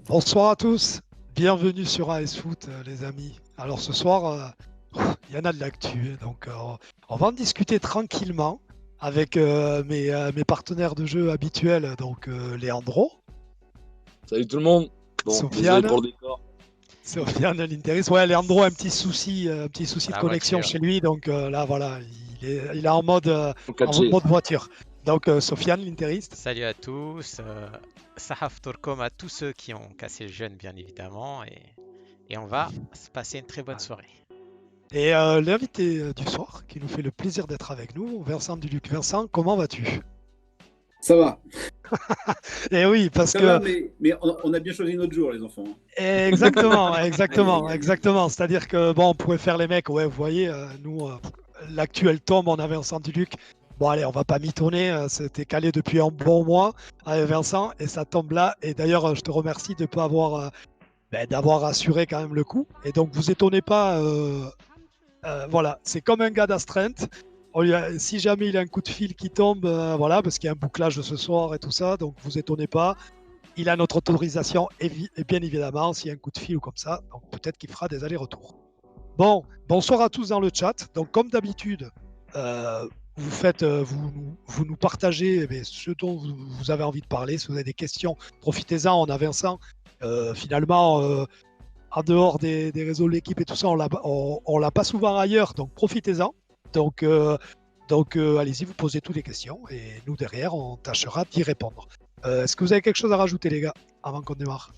Bonsoir à tous, bienvenue sur AS Foot les amis. Alors ce soir, il y en a de l'actu, donc on va en discuter tranquillement avec mes partenaires de jeu habituels, donc Leandro, Salut tout le monde. Bon, désolé Sofiane, pour le décor. Sofiane l'Interis. Ouais, Leandro a un petit souci de La connexion voiture. chez lui, donc là voilà, il est En en 4G. mode voiture. Donc Sofiane l'Interiste. Salut à tous. Sahaf Torkom à tous ceux qui ont cassé le jeûne, bien évidemment. Et on va se passer une très bonne soirée. Et l'invité du soir qui nous fait le plaisir d'être avec nous, Vincent Duluc. Vincent, comment vas-tu? Ça va. Eh oui, parce Ça que va, mais on a bien choisi notre jour, les enfants. exactement, Aïe, aïe, exactement, aïe. exactement. C'est-à-dire que bon, on pouvait faire les mecs. Ouais, vous voyez, nous, l'actuel tombe, on avait Vincent Duluc. Bon, allez, on va pas mitonner. C'était calé depuis un bon mois avec Vincent et ça tombe là. Et d'ailleurs, je te remercie de pas avoir, d'avoir assuré quand même le coup. Et donc, vous étonnez pas. Voilà, c'est comme un gars d'astreinte. Si jamais il a un coup de fil qui tombe, voilà, parce qu'il y a un bouclage ce soir et tout ça, donc vous étonnez pas. Il a notre autorisation, et bien évidemment, s'il y a un coup de fil ou comme ça, donc peut-être qu'il fera des allers-retours. Bon, bonsoir à tous dans le chat. Donc, comme d'habitude, euh, vous nous partagez ce dont vous avez envie de parler. Si vous avez des questions, profitez-en. On a Vincent. Finalement, en dehors des réseaux de l'équipe et tout ça, on l'a pas souvent ailleurs, donc profitez-en. Donc, allez-y, vous posez toutes les questions et nous derrière, on tâchera d'y répondre. Est-ce que vous avez quelque chose à rajouter, les gars, avant qu'on démarre?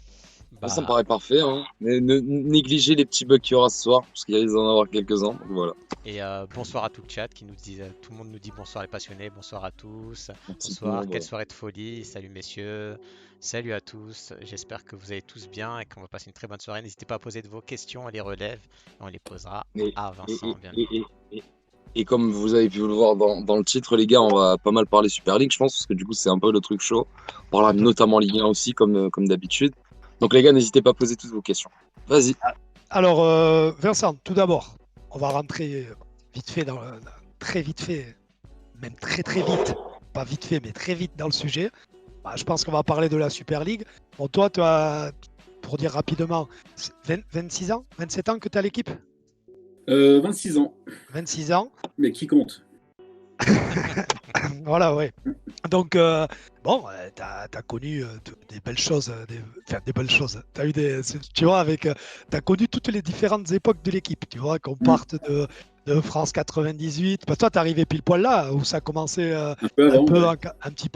Moi, ça me Bah, paraît parfait. Hein. Mais ne négligez les petits bugs qu'il y aura ce soir, parce qu'il risque d'en avoir quelques-uns. Donc voilà. et bonsoir à tout le chat qui nous dit, tout le monde nous dit bonsoir les passionnés, bonsoir à tous, Merci tout le bonsoir, monde. quelle soirée de folie, salut messieurs, salut à tous, j'espère que vous allez tous bien et qu'on va passer une très bonne soirée. N'hésitez pas à poser de vos questions, on les relève et on les posera Et, à et, Vincent, et, bien et, évidemment. et, et comme vous avez pu le voir dans le titre, les gars, on va pas mal parler Super League, je pense, parce que du coup, c'est un peu le truc chaud. On parlera Tout à fait. notamment Ligue 1 aussi, comme d'habitude. Donc les gars, n'hésitez pas à poser toutes vos questions. Vas-y. Alors, Vincent, tout d'abord, on va rentrer vite fait très vite fait, même très très vite, pas vite fait, mais très vite dans le sujet. Bah, je pense qu'on va parler de la Super League. Bon, toi, tu as, pour dire rapidement, 26 ans, 27 ans que tu as l'équipe? 26 ans, 26 ans. mais qui compte? Voilà, ouais. Donc, bon, tu as connu des belles choses, enfin, des belles choses. T'as eu tu vois, t'as connu toutes les différentes époques de l'équipe, tu vois, qu'on Hmm. parte de France 98. Bah, toi, t'es arrivé pile poil là, où ça a commencé Un peu avant, ouais. un petit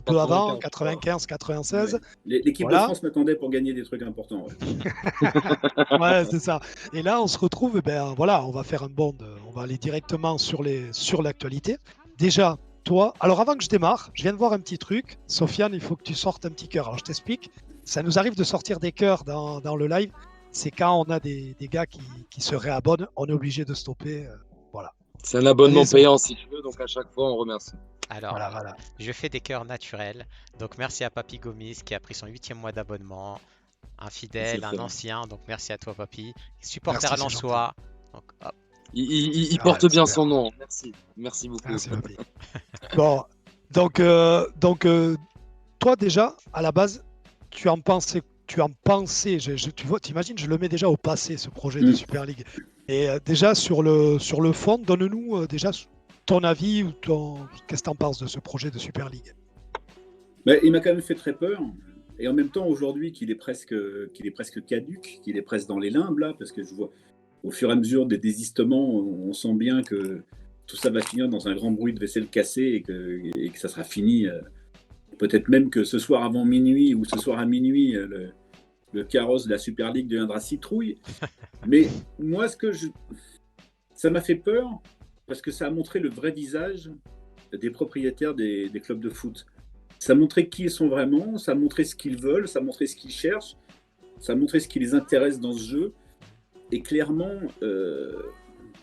peu avant, 95, 96. Ouais. L'équipe de Voilà. France m'attendait pour gagner des trucs importants. Ouais. Ouais, c'est ça. Et là, on se retrouve, ben voilà, on va faire un bond, on va aller directement sur l'actualité. Déjà, toi, alors avant que je démarre, je viens de voir un petit truc. Sofiane, il faut que tu sortes un petit cœur. Alors, je t'explique. Ça nous arrive de sortir des cœurs dans le live. C'est quand on a des gars qui se réabonnent, on est obligé de stopper. Voilà. C'est un Allez, abonnement c'est bon. payant si tu veux, donc à chaque fois, on remercie. Alors, Voilà, voilà. je fais des cœurs naturels, donc merci à Papy Gomis qui a pris son 8e mois d'abonnement. Un C'est fidèle, un frère. ancien, donc merci à toi, papy. Supporter Merci, à c'est gentil. Lensois, donc hop. Il Ah ouais, porte bien super. son nom. Merci. Merci beaucoup. Merci, papy. Bon, toi déjà, à la base, tu en pensais, tu vois, t'imagines, je le mets déjà au passé, ce projet de Hmm. Super League. Et déjà sur le fond, donne-nous déjà ton avis ou qu'est-ce que tu en penses de ce projet de Super League? Mais il m'a quand même fait très peur. Et en même temps, aujourd'hui, qu'il est presque caduque, qu'il est presque dans les limbes, là, parce que je vois, au fur et à mesure des désistements, on sent bien que tout ça va finir dans un grand bruit de vaisselle cassée et que ça sera fini. Peut-être même que ce soir avant minuit ou ce soir à minuit, le carrosse de la Super League deviendra citrouille. Mais moi, ça m'a fait peur parce que ça a montré le vrai visage des propriétaires des clubs de foot. Ça a montré qui ils sont vraiment, ça a montré ce qu'ils veulent, ça a montré ce qu'ils cherchent, ça a montré ce qui les intéresse dans ce jeu. Et clairement,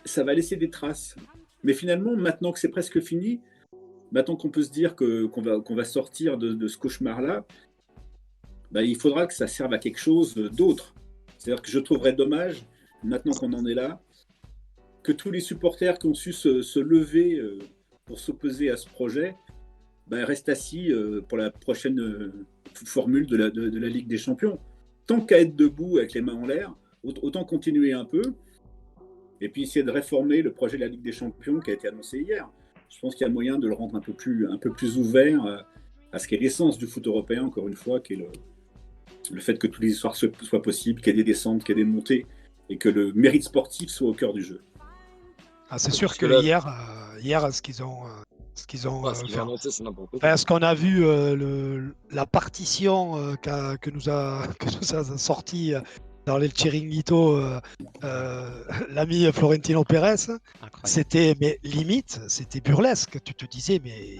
ça va laisser des traces. Mais finalement, maintenant que c'est presque fini, maintenant qu'on peut se dire qu'on va sortir de ce cauchemar-là, bah, il faudra que ça serve à quelque chose d'autre. C'est-à-dire que je trouverais dommage, maintenant qu'on en est là, que tous les supporters qui ont su se lever pour s'opposer à ce projet bah, restent assis pour la prochaine formule de la Ligue des Champions. tant qu'à être debout avec les mains en l'air, autant continuer un peu et puis essayer de réformer le projet de la Ligue des Champions qui a été annoncé hier. Je pense qu'il y a moyen de le rendre un peu plus ouvert à ce qui est l'essence du foot européen, encore une fois, qui est le fait que toutes les histoires soient possibles, qu'il y ait des descentes, qu'il y ait des montées, et que le mérite sportif soit au cœur du jeu. Ah, c'est sûr Parce que que là, hier, ce qu'ils ont ce qu'ils ont annoncé, c'est n'importe quoi. parce qu'on a vu la partition que nous a sorti dans les Chiringuito l'ami Florentino Pérez, Incroyable. c'était mais limite, c'était burlesque. Tu te disais, mais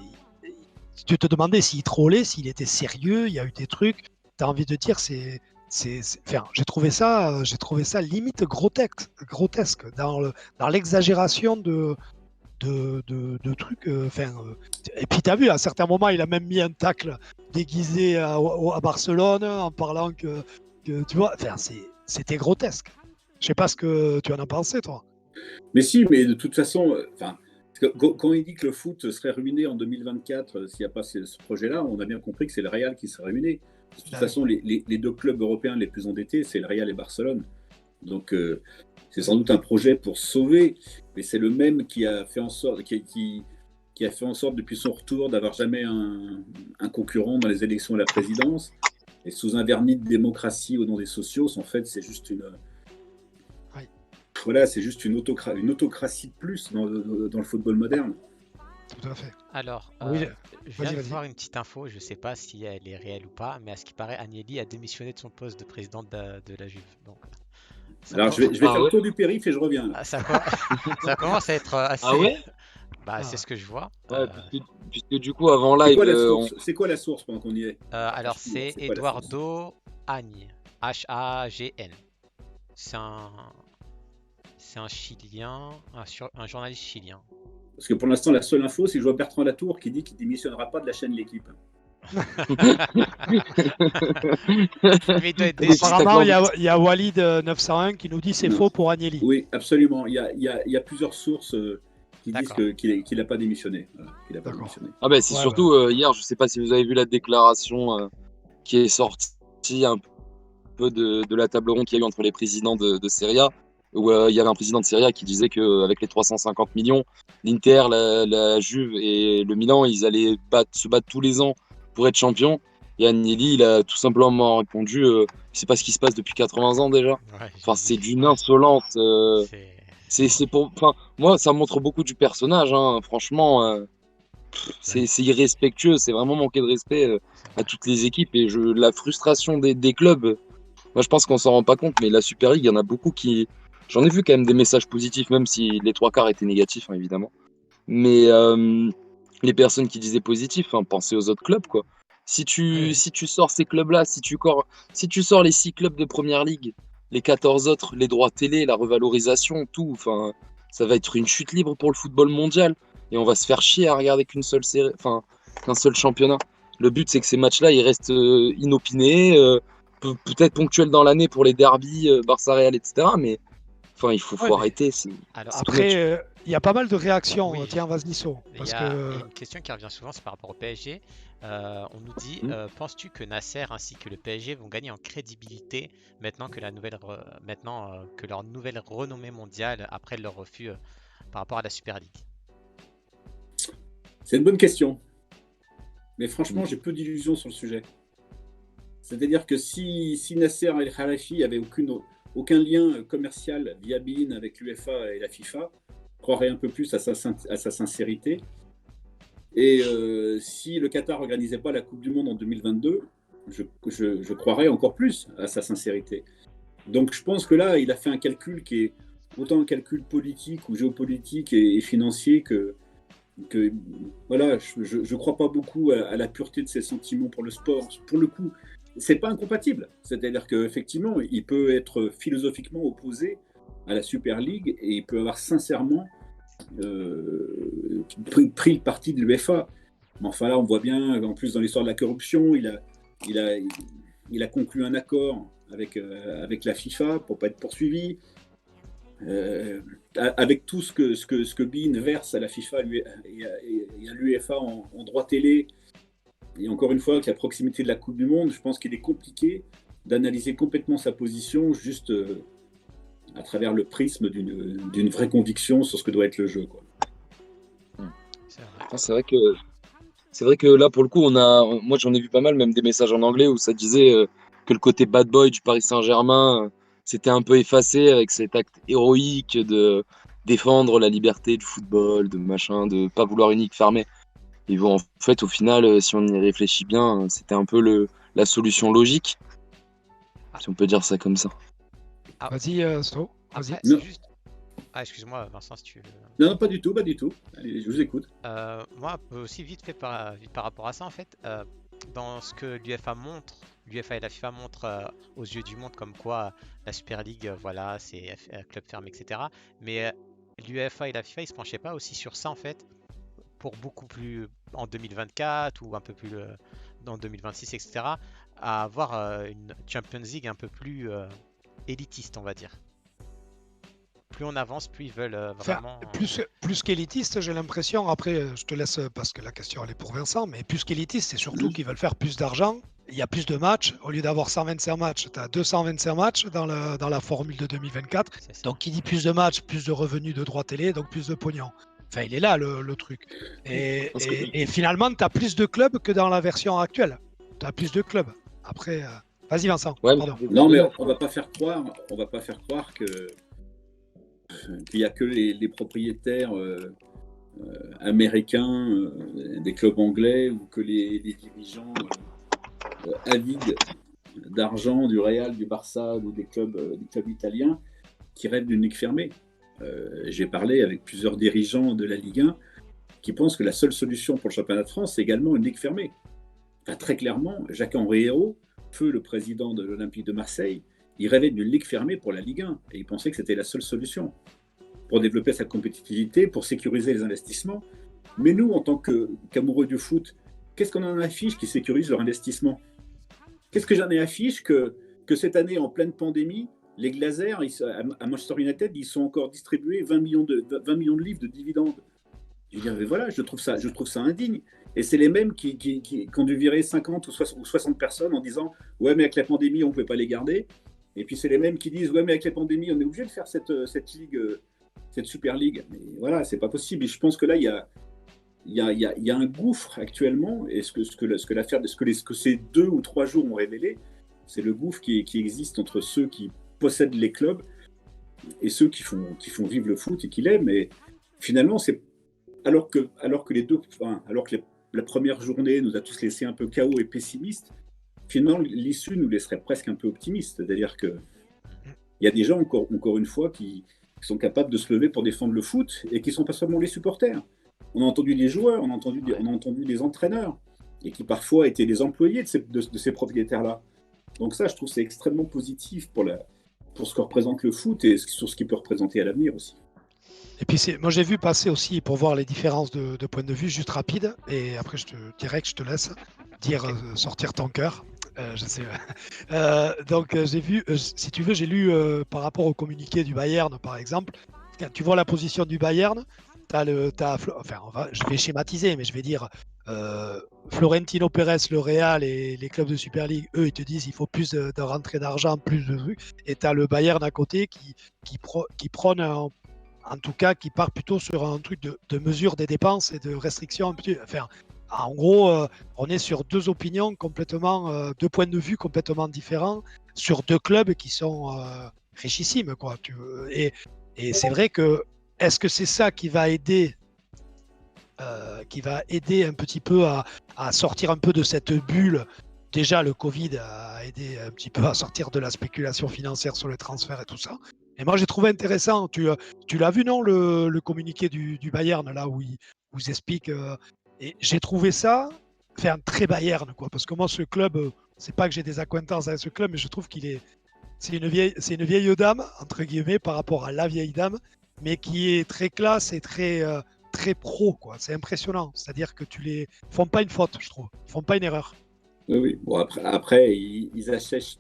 tu te demandais s'il trollait, s'il était sérieux. Il y a eu des trucs. Tu as envie de dire, enfin, j'ai trouvé ça limite grotesque dans l'exagération de trucs. Et puis tu as vu, à certains moments, il a même mis un tacle déguisé à Barcelone en parlant que tu vois, enfin, c'était grotesque. Je sais pas ce que tu en as pensé, toi. Mais si, mais de toute façon, quand il dit que le foot serait ruiné en 2024 s'il n'y a pas ce projet-là, on a bien compris que c'est le Real qui serait ruiné. De toute façon, les deux clubs européens les plus endettés, c'est le Real et Barcelone. Donc, c'est sans doute un projet pour sauver, mais c'est le même qui a fait en sorte, qui a fait en sorte depuis son retour d'avoir jamais un concurrent dans les élections à la présidence. Et sous un vernis de démocratie au nom des socios, en fait, c'est juste c'est juste une autocratie de plus dans le football moderne. Tout à fait. Alors, Oui, je viens de vas-y. voir une petite info, je ne sais pas si elle est réelle ou pas, mais à ce qui paraît, Agnelli a démissionné de son poste de président de la Juve. Donc, Alors, je vais faire le tour du périph' et je reviens. Là. Ça commence à être assez. Ah ouais? C'est ce que je vois. Ouais, puisque du coup, avant live. C'est quoi la source pendant qu'on y est? Alors, c'est Eduardo Agne. H-A-G-N. C'est un Chilien, un journaliste chilien. Parce que pour l'instant, la seule info, c'est que je vois Bertrand Latour qui dit qu'il ne démissionnera pas de la chaîne L'Équipe. Mais il doit être déçu. Apparemment, il y a Walid 901 qui nous dit c'est faux pour Agnelli. Oui, absolument. Il y a plusieurs sources qui disent qu'il n'a pas démissionné. Voilà, qu'il a pas démissionné. Ah ben, c'est surtout hier, je ne sais pas si vous avez vu la déclaration qui est sortie un peu de la table ronde qu'il y a eu entre les présidents de Serie A, où il y avait un président de Serie A qui disait qu'avec les 350 millions, l'Inter, la Juve et le Milan, ils allaient se battre tous les ans pour être champion. Et Agnelli, il a tout simplement répondu c'est pas ce qui se passe depuis 80 ans déjà. Enfin, c'est d'une insolence. Moi, ça montre beaucoup du personnage. Hein. Franchement, c'est irrespectueux. C'est vraiment manquer de respect à toutes les équipes. Et la frustration des clubs, moi, je pense qu'on s'en rend pas compte. Mais la Super League, il y en a beaucoup qui. J'en ai vu quand même des messages positifs, même si les 3/4 étaient négatifs, hein, évidemment. Mais les personnes qui disaient positif, pensez aux autres clubs, quoi. Si tu sors ces clubs-là, si tu sors les 6 clubs de Première Ligue, les 14 autres, les droits télé, la revalorisation, tout, ça va être une chute libre pour le football mondial. Et on va se faire chier à regarder qu'un seul championnat. Le but, c'est que ces matchs-là, ils restent inopinés, peut-être ponctuels dans l'année pour les derbies, Barça-Real, etc. Mais il faut arrêter. Après, il y a pas mal de réactions. Oui. Tiens, vas-y, So. Il y a une question qui revient souvent, c'est par rapport au PSG. On nous dit, penses-tu que Nasser ainsi que le PSG vont gagner en crédibilité maintenant que leur nouvelle renommée mondiale après leur refus par rapport à la Super League? C'est une bonne question. Mais franchement, j'ai peu d'illusions sur le sujet. C'est-à-dire que si Nasser El Khelaifi avait aucun lien commercial via BeIN avec l'UEFA et la FIFA, je croirais un peu plus à sa sincérité. Et si le Qatar n'organisait pas la Coupe du Monde en 2022, je croirais encore plus à sa sincérité. Donc je pense que là, il a fait un calcul qui est autant un calcul politique ou géopolitique et financier que voilà, je crois pas beaucoup à la pureté de ses sentiments pour le sport. Pour le coup, c'est pas incompatible. C'est-à-dire qu'effectivement, il peut être philosophiquement opposé à la Super League et il peut avoir sincèrement pris le parti de l'UEFA. Mais enfin là, on voit bien, en plus dans l'histoire de la corruption, il a conclu un accord avec la FIFA pour pas être poursuivi. Avec tout ce que BeIN verse à la FIFA et à l'UEFA en droit télé, et encore une fois, avec la proximité de la Coupe du Monde, je pense qu'il est compliqué d'analyser complètement sa position juste à travers le prisme d'une vraie conviction sur ce que doit être le jeu, quoi. C'est vrai. Ah, c'est vrai que là, pour le coup, moi j'en ai vu pas mal, même des messages en anglais où ça disait que le côté bad boy du Paris Saint-Germain s'était un peu effacé avec cet acte héroïque de défendre la liberté du football, de machin, de pas vouloir unique fermé. Et bon, en fait, au final, si on y réfléchit bien, c'était un peu la solution logique, si on peut dire ça comme ça. Ah, Vas-y, So, vas-y. après, Non. c'est juste. Ah, excuse-moi, Vincent, si tu veux. Non, pas du tout, pas du tout. Allez, je vous écoute. Moi, aussi vite fait vite par rapport à ça, en fait, dans ce que l'UEFA et la FIFA montrent aux yeux du monde, comme quoi la Super League, voilà, c'est club fermé, etc. Mais l'UEFA et la FIFA, ils se penchaient pas aussi sur ça, en fait, pour beaucoup plus en 2024 ou un peu plus dans 2026, etc. À avoir une Champions League un peu plus élitiste, on va dire. Plus on avance, plus ils veulent Enfin, vraiment. plus qu'élitiste, j'ai l'impression. Après, je te laisse parce que la question elle est pour Vincent, mais plus qu'élitiste, c'est surtout qu'ils veulent faire plus d'argent. Il y a plus de matchs. Au lieu d'avoir 125 matchs, tu as 225 matchs dans la formule de 2024. C'est ça. Donc, qui dit plus de matchs, plus de revenus de droits télé, donc plus de pognon. Enfin, il est là le truc. Et, Parce que- et finalement, tu as plus de clubs que dans la version actuelle. Tu as plus de clubs. Après, vas-y Vincent, Ouais, pardon. Non, mais on va pas faire croire qu'il y a que les propriétaires américains des clubs anglais ou que les dirigeants avides d'argent du Real, du Barça ou des clubs italiens qui rêvent d'une ligue fermée. J'ai parlé avec plusieurs dirigeants de la Ligue 1 qui pensent que la seule solution pour le championnat de France, c'est également une ligue fermée. Enfin, très clairement, Jacques-Henri Hérault, feu le président de l'Olympique de Marseille, il rêvait d'une ligue fermée pour la Ligue 1 et il pensait que c'était la seule solution pour développer sa compétitivité, pour sécuriser les investissements. Mais nous, en tant qu'amoureux du foot, qu'est-ce qu'on en affiche qui sécurise leur investissement? Qu'est-ce que j'en ai affiche que cette année, en pleine pandémie, les Glazers, à Manchester United, ils sont encore distribués 20 millions de livres de dividendes. Je veux dire, mais voilà, je trouve ça indigne. Et c'est les mêmes qui ont dû virer 50 ou 60 personnes en disant « Ouais, mais avec la pandémie, on ne pouvait pas les garder. » Et puis c'est les mêmes qui disent « Ouais, mais avec la pandémie, on est obligé de faire cette ligue, cette Super League. » Mais voilà, c'est pas possible. Et je pense que là, il y a un gouffre actuellement. Et ce que ces 2 ou 3 jours ont révélé, c'est le gouffre qui existe entre ceux qui possèdent les clubs et ceux qui font vivre le foot et qui l'aiment. Et finalement, c'est alors que la première journée nous a tous laissé un peu chaos et pessimistes, finalement, l'issue nous laisserait presque un peu optimistes. C'est-à-dire qu'il y a des gens, encore une fois, qui sont capables de se lever pour défendre le foot et qui ne sont pas seulement les supporters. On a entendu les joueurs, on a entendu les entraîneurs et qui parfois étaient les employés de ces propriétaires-là. Donc ça, je trouve que c'est extrêmement positif pour ce que représente le foot et sur ce qu'il peut représenter à l'avenir aussi. Et puis moi j'ai vu passer aussi pour voir les différences de point de vue juste rapide et après je te dirais que je te laisse dire sortir ton cœur. Je sais. Donc j'ai vu, si tu veux, j'ai lu par rapport au communiqué du Bayern par exemple. Quand tu vois la position du Bayern, je vais schématiser, mais je vais dire Florentino Pérez, le Real et les clubs de Super League, eux ils te disent il faut plus de rentrée d'argent, plus de trucs. Et tu as le Bayern à côté qui prône en tout cas, qui part plutôt sur un truc de mesure des dépenses et de restriction. Enfin, en gros, on est sur 2 opinions complètement, 2 points de vue complètement différents sur 2 clubs qui sont richissimes, quoi. Et c'est vrai que est-ce que c'est ça qui va aider un petit peu à sortir un peu de cette bulle? Déjà, le Covid a aidé un petit peu à sortir de la spéculation financière sur les transferts et tout ça. Et moi, j'ai trouvé intéressant. Tu l'as vu, non, le communiqué du Bayern, là, où ils expliquent. Et j'ai trouvé ça très Bayern, quoi. Parce que moi, ce club, c'est pas que j'ai des accointances avec ce club, mais je trouve c'est une vieille dame, entre guillemets, par rapport à la vieille dame, mais qui est très classe et très pro, quoi. C'est impressionnant. C'est-à-dire que ils font pas une faute, je trouve. Ils font pas une erreur. Oui. Bon, après ils assèchent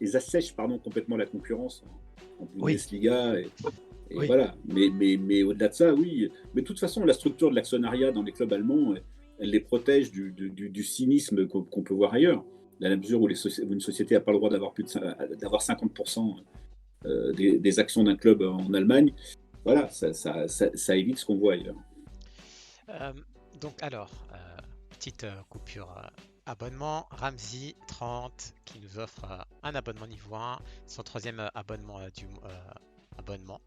complètement la concurrence en Bundesliga. Et Oui. voilà. Mais au-delà de ça, oui. Mais de toute façon, la structure de l'actionnariat dans les clubs allemands, elle les protège du cynisme qu'on peut voir ailleurs. dans la mesure où une société n'a pas le droit d'avoir 50% des actions d'un club en Allemagne. Voilà, ça évite ce qu'on voit ailleurs. Donc alors, petite coupure abonnement. Ramsey 30 qui nous offre un abonnement niveau 1, son troisième abonnement abonnement.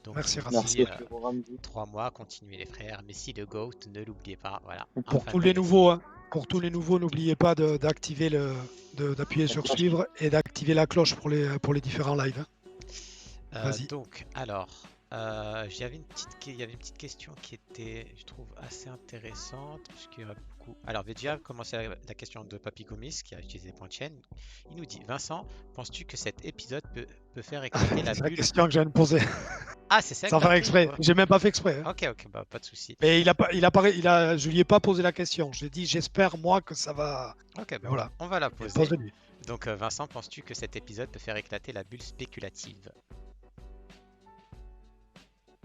Donc Merci, il nous Ramsey. dit, Merci, frérot Ramsey. 3 mois, continuez les frères. Messi de GOAT, ne l'oubliez pas. Voilà. Pour Enfin, tous les nouveaux, hein, n'oubliez pas d'appuyer sur cloche. suivre et d'activer la cloche pour les différents lives. Hein. Vas-y. Donc, alors, il y avait une petite question qui était, je trouve, assez intéressante, puisqu'il y a beaucoup. Alors, déjà, commencer la question de Papy Gomis, qui a utilisé point de chaîne. Il nous dit, Vincent, penses-tu que cet épisode peut faire éclater la C'est la bulle? question que je viens de poser. Ah, c'est ça que Sans t'as faire pris, exprès. ouais. J'ai même pas fait exprès. Hein. Ok, bah, pas de souci. Mais je lui ai pas posé la question. J'ai dit, j'espère moi que ça va. Ok, bah, Voilà. on va la Mais poser. pose-lui. Donc, Vincent, penses-tu que cet épisode peut faire éclater la bulle spéculative?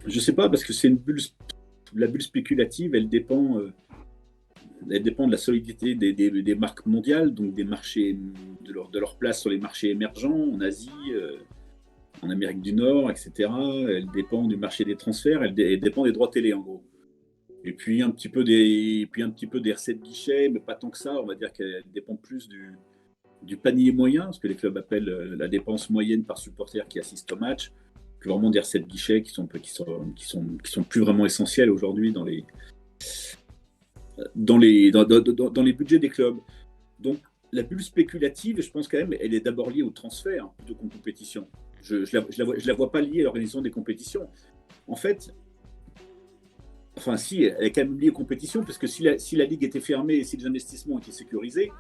Je sais pas, parce que c'est une bulle. La bulle spéculative, elle dépend de la solidité des marques mondiales, donc des marchés, de leur place sur les marchés émergents, en Asie, en Amérique du Nord, etc. Elle dépend du marché des transferts, elle dépend des droits télé, en gros. Et puis un petit peu des recettes guichets, mais pas tant que ça. On va dire qu'elle dépend plus du panier moyen, ce que les clubs appellent la dépense moyenne par supporter qui assiste au match, que vraiment des recettes guichets qui sont plus vraiment essentielles aujourd'hui dans les budgets des clubs. Donc la bulle spéculative, je pense quand même, elle est d'abord liée au transfert plutôt qu'aux compétitions. Je la vois pas liée à l'organisation des compétitions. En fait, enfin si, elle est quand même liée aux compétitions, parce que si la ligue était fermée et si les investissements étaient sécurisés,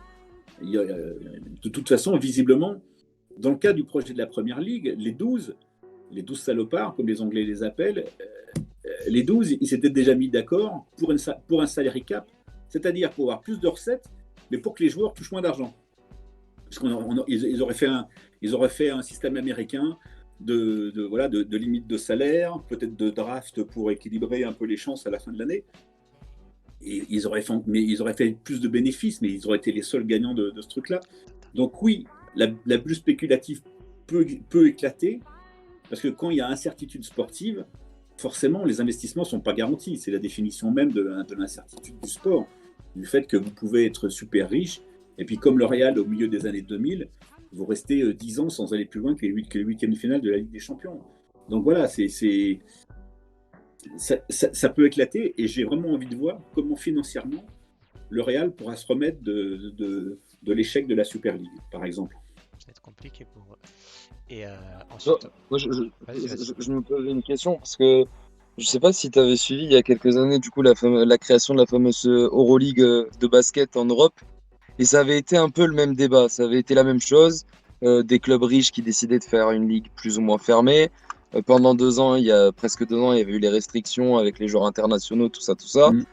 de toute façon, visiblement, dans le cas du projet de la Première Ligue, les 12 salopards, comme les Anglais les appellent, les 12, ils s'étaient déjà mis d'accord pour un salary cap, c'est-à-dire pour avoir plus de recettes, mais pour que les joueurs touchent moins d'argent. Parce qu'ils auraient fait un système américain de limite de salaire, peut-être de draft pour équilibrer un peu les chances à la fin de l'année. Et ils auraient fait plus de bénéfices, mais ils auraient été les seuls gagnants de ce truc-là. Donc oui, la bulle spéculative peut éclater, parce que quand il y a incertitude sportive, forcément, les investissements ne sont pas garantis. C'est la définition même de l'incertitude du sport, du fait que vous pouvez être super riche, et puis comme le Real au milieu des années 2000, vous restez 10 ans sans aller plus loin que les huitièmes de finale de la Ligue des Champions. Donc voilà, ça peut éclater, et j'ai vraiment envie de voir comment financièrement le Real pourra se remettre de l'échec de la Super League, par exemple. Ça va être compliqué pour eux. Et ensuite, Moi, vas-y. je me posais une question parce que je sais pas si tu avais suivi il y a quelques années du coup la création de la fameuse Euroleague de basket en Europe, et ça avait été un peu le même débat, ça avait été la même chose, des clubs riches qui décidaient de faire une ligue plus ou moins fermée. Pendant 2 ans, il y a presque 2 ans, il y avait eu les restrictions avec les joueurs internationaux, tout ça. Mm.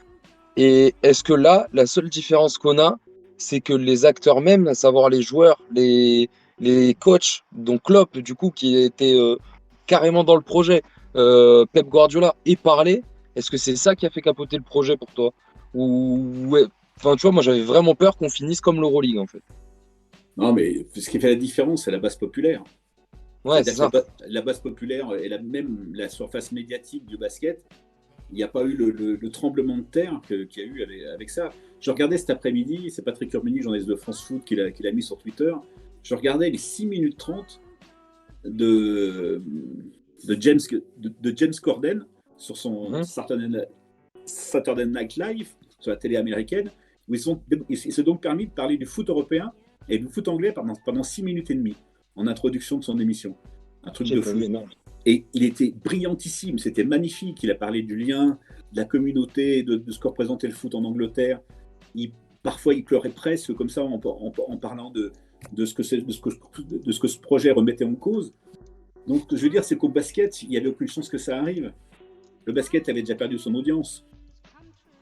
Et est-ce que là, la seule différence qu'on a, c'est que les acteurs même, à savoir les joueurs, les coachs, donc Klopp, du coup, qui était carrément dans le projet, Pep Guardiola, et parlé, est-ce que c'est ça qui a fait capoter le projet pour toi? Ou ouais, enfin, tu vois, moi j'avais vraiment peur qu'on finisse comme l'Euroleague en fait. Non, mais ce qui fait la différence, c'est la base populaire. Ouais, c'est C'est-à-dire ça. que la base populaire et même la surface médiatique du basket, il n'y a pas eu le tremblement de terre qu'il y a eu avec ça. Je regardais cet après-midi, c'est Patrick Urbani, journaliste de France Foot, qui l'a mis sur Twitter. Je regardais les 6 minutes 30 de James Corden sur son Mhm. Saturday Night Live, sur la télé américaine, où il s'est donc permis de parler du foot européen et du foot anglais pendant 6 minutes et demie, en introduction de son émission. Un truc J'ai de pas fou. vu, non. Et il était brillantissime, c'était magnifique. Il a parlé du lien, de la communauté, de ce que représentait le foot en Angleterre. Parfois, il pleurait presque comme ça en parlant de ce que ce projet remettait en cause. Donc, je veux dire, c'est qu'au basket, il n'y avait aucune chance que ça arrive. Le basket avait déjà perdu son audience.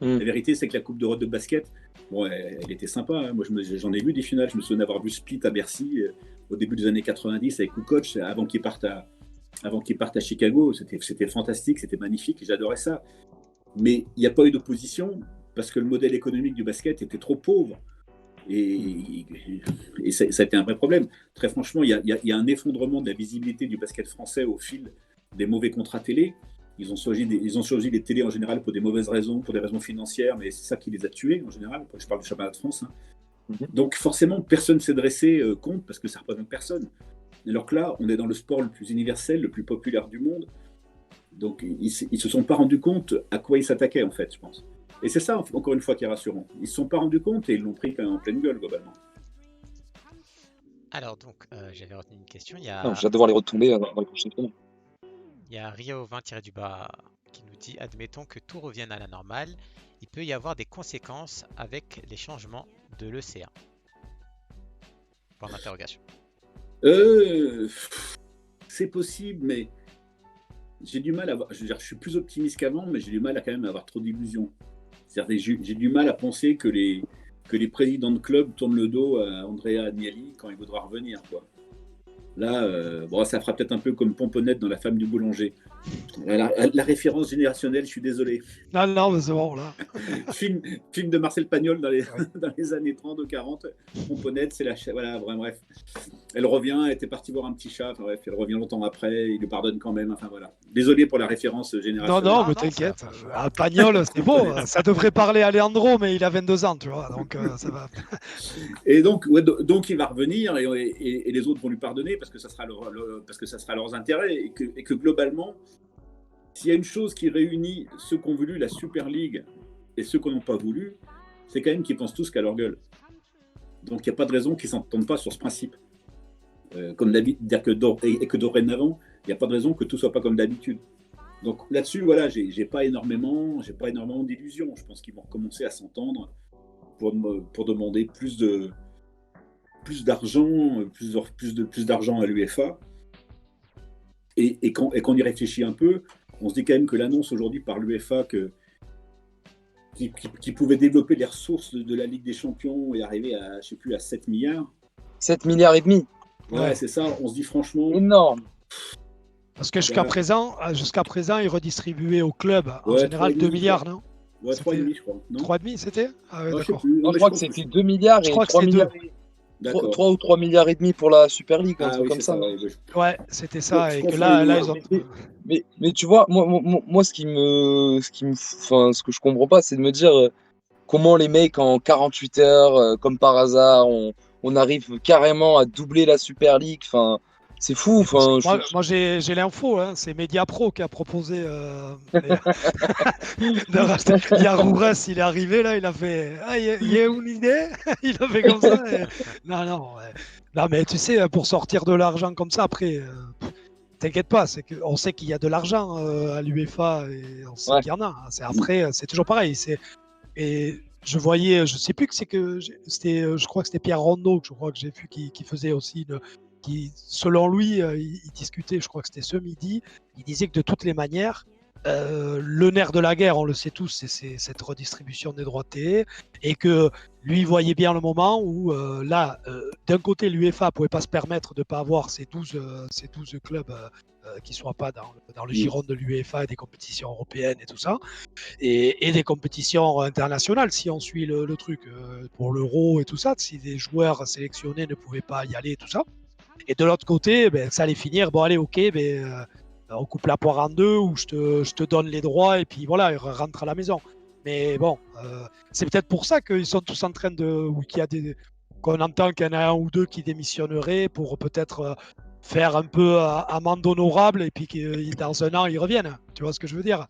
Mm. La vérité, c'est que la Coupe d'Europe de basket, bon, elle était sympa. Hein. Moi, j'en ai vu des finales. Je me souviens d'avoir vu Split à Bercy au début des années 90 avec Kukoc, avant qu'il parte à Chicago. C'était fantastique, c'était magnifique, j'adorais ça. Mais il n'y a pas eu d'opposition parce que le modèle économique du basket était trop pauvre. Et, et ça a été un vrai problème. Très franchement, il y a un effondrement de la visibilité du basket français au fil des mauvais contrats télé. Ils ont choisi les télés en général pour des mauvaises raisons, pour des raisons financières, mais c'est ça qui les a tués en général. Je parle du championnat de France. Donc forcément, personne ne s'est dressé contre parce que ça ne représente personne. Alors que là, on est dans le sport le plus universel, le plus populaire du monde. Donc ils ne se sont pas rendus compte à quoi ils s'attaquaient en fait, je pense. Et c'est ça, encore une fois, qui est rassurant. Ils ne se sont pas rendus compte et ils l'ont pris quand même en pleine gueule, globalement. Alors donc, j'avais retenu une question. Non, j'ai hâte de voir les retomber dans les prochaines semaines. Il y a Rio 20-du-bas qui nous dit, admettons que tout revienne à la normale, il peut y avoir des conséquences avec les changements de l'ECA. Point d'interrogation. C'est possible, mais j'ai du mal à voir. Je suis plus optimiste qu'avant, mais j'ai du mal à quand même avoir trop d'illusions. C'est-à-dire, j'ai du mal à penser que les présidents de club tournent le dos à Andrea Agnelli quand il voudra revenir, quoi. Là, ça fera peut-être un peu comme Pomponette dans La femme du boulanger. La référence générationnelle, je suis désolé. Non, mais c'est bon, là. film de Marcel Pagnol dans les années 30 ou 40. Pomponette, c'est la... Voilà, bref. Elle revient, elle était partie voir un petit chat. Enfin, bref, elle revient longtemps après, il lui pardonne quand même. Enfin, voilà. Désolé pour la référence générationnelle. Non, mais t'inquiète. Pagnol, c'est beau. Ça devrait parler à Leandro, mais il a 22 ans, tu vois. Donc, ça va. Et donc il va revenir et les autres vont lui pardonner parce que ça sera leurs intérêts et que globalement, s'il y a une chose qui réunit ceux qui ont voulu la Super League et ceux qui n'ont pas voulu, c'est quand même qu'ils pensent tous qu'à leur gueule. Donc il n'y a pas de raison qu'ils ne s'entendent pas sur ce principe. Comme d'habitude, et que dorénavant, il n'y a pas de raison que tout soit pas comme d'habitude. Donc là-dessus, voilà, j'ai pas énormément d'illusions. Je pense qu'ils vont recommencer à s'entendre pour demander plus d'argent, plus d'argent à l'UEFA. Et quand on y réfléchit un peu, on se dit quand même que l'annonce aujourd'hui par l'UEFA qui pouvait développer les ressources de la Ligue des Champions et arriver à, je sais plus, à 7 milliards. 7 milliards et demi. Ouais, c'est ça, on se dit franchement... Énorme. Parce que jusqu'à présent, ils redistribuaient au club en général 2 milliards, non? Ouais, 3,5 je crois. 3,5 c'était? Ah ouais, d'accord. Je crois que c'était 2 milliards et 3 milliards. 3 ou 3 milliards et demi pour la Super League, un truc comme ça. Ouais, c'était ça. Et que là ils ont... mais tu vois, moi ce que je comprends pas, c'est de me dire comment les mecs en 48 heures, comme par hasard, on arrive carrément à doubler la Super League. Enfin, c'est fou. Moi j'ai l'info, hein, c'est Mediapro qui a proposé de racheter. Yarouras, il est arrivé là, il a fait il y a une idée. Il a fait comme ça. Non, mais tu sais, pour sortir de l'argent comme ça, après, t'inquiète pas, on sait qu'il y a de l'argent à l'UEFA et on sait qu'il y en a. Après, c'est toujours pareil. Et je voyais, je sais plus que je crois que c'était Pierre Rondeau, que j'ai vu qui faisait aussi qui, selon lui, il discutait, je crois que c'était ce midi, il disait que de toutes les manières, le nerf de la guerre, on le sait tous, c'est cette redistribution des droits de télé, et que lui voyait bien le moment où d'un côté l'UEFA ne pouvait pas se permettre de ne pas avoir ces 12 clubs qui ne soient pas dans le giron de l'UEFA et des compétitions européennes et tout ça, et des compétitions internationales si on suit le truc pour l'Euro et tout ça, si des joueurs sélectionnés ne pouvaient pas y aller et tout ça. Et de l'autre côté, ça allait finir, bon allez, ok, on coupe la poire en deux, ou je te donne les droits, et puis voilà, il rentre à la maison. Mais bon, c'est peut-être pour ça qu'ils sont tous en train qu'on entend qu'il y en a un ou deux qui démissionneraient pour peut-être faire un peu amende honorable, et puis que dans un an, ils reviennent. Tu vois ce que je veux dire?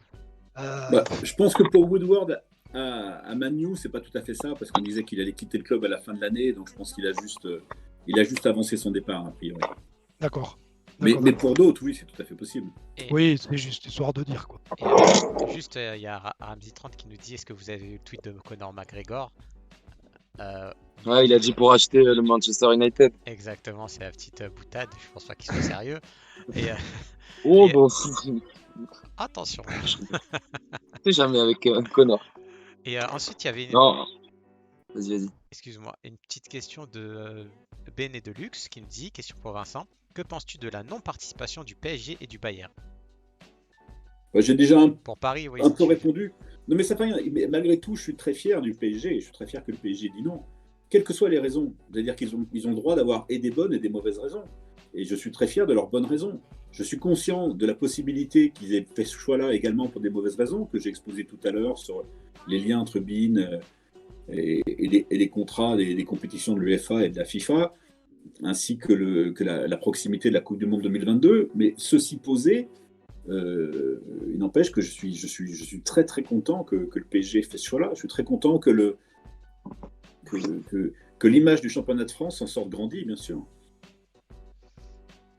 Je pense que pour Woodward, à Man U, c'est pas tout à fait ça, parce qu'on disait qu'il allait quitter le club à la fin de l'année, donc je pense qu'il a juste avancé son départ, a priori. D'accord. Mais pour d'autres, oui, c'est tout à fait possible. Oui, c'est juste histoire de dire, quoi. Et juste, il y a Ramsey30 qui nous dit, est-ce que vous avez vu le tweet de Conor McGregor? Ouais, il a dit pour acheter le Manchester United. Exactement, c'est la petite boutade, je pense pas qu'il soit sérieux. Et, attention. C'est jamais avec Conor. Et ensuite, il y avait Non. Vas-y. Excuse-moi, une petite question de Ben et de Lux qui nous dit, question pour Vincent, que penses-tu de la non-participation du PSG et du Bayern? J'ai déjà pour Paris, oui, un peu répondu. Non, mais ça fait rien. Malgré tout, je suis très fier du PSG. Je suis très fier que le PSG dit non. quelles que soient les raisons. C'est-à-dire qu'ils ont le droit d'avoir et des bonnes et des mauvaises raisons. Et je suis très fier de leurs bonnes raisons. Je suis conscient de la possibilité qu'ils aient fait ce choix-là également pour des mauvaises raisons, que j'ai exposé tout à l'heure sur les liens entre BeIN et les contrats des compétitions de l'UEFA et de la FIFA, ainsi que la proximité de la Coupe du Monde 2022. Mais ceci posé, il n'empêche que je suis très très content que le PSG ait fait ce choix-là. Je suis très content que l'image du championnat de France en sorte grandie, bien sûr.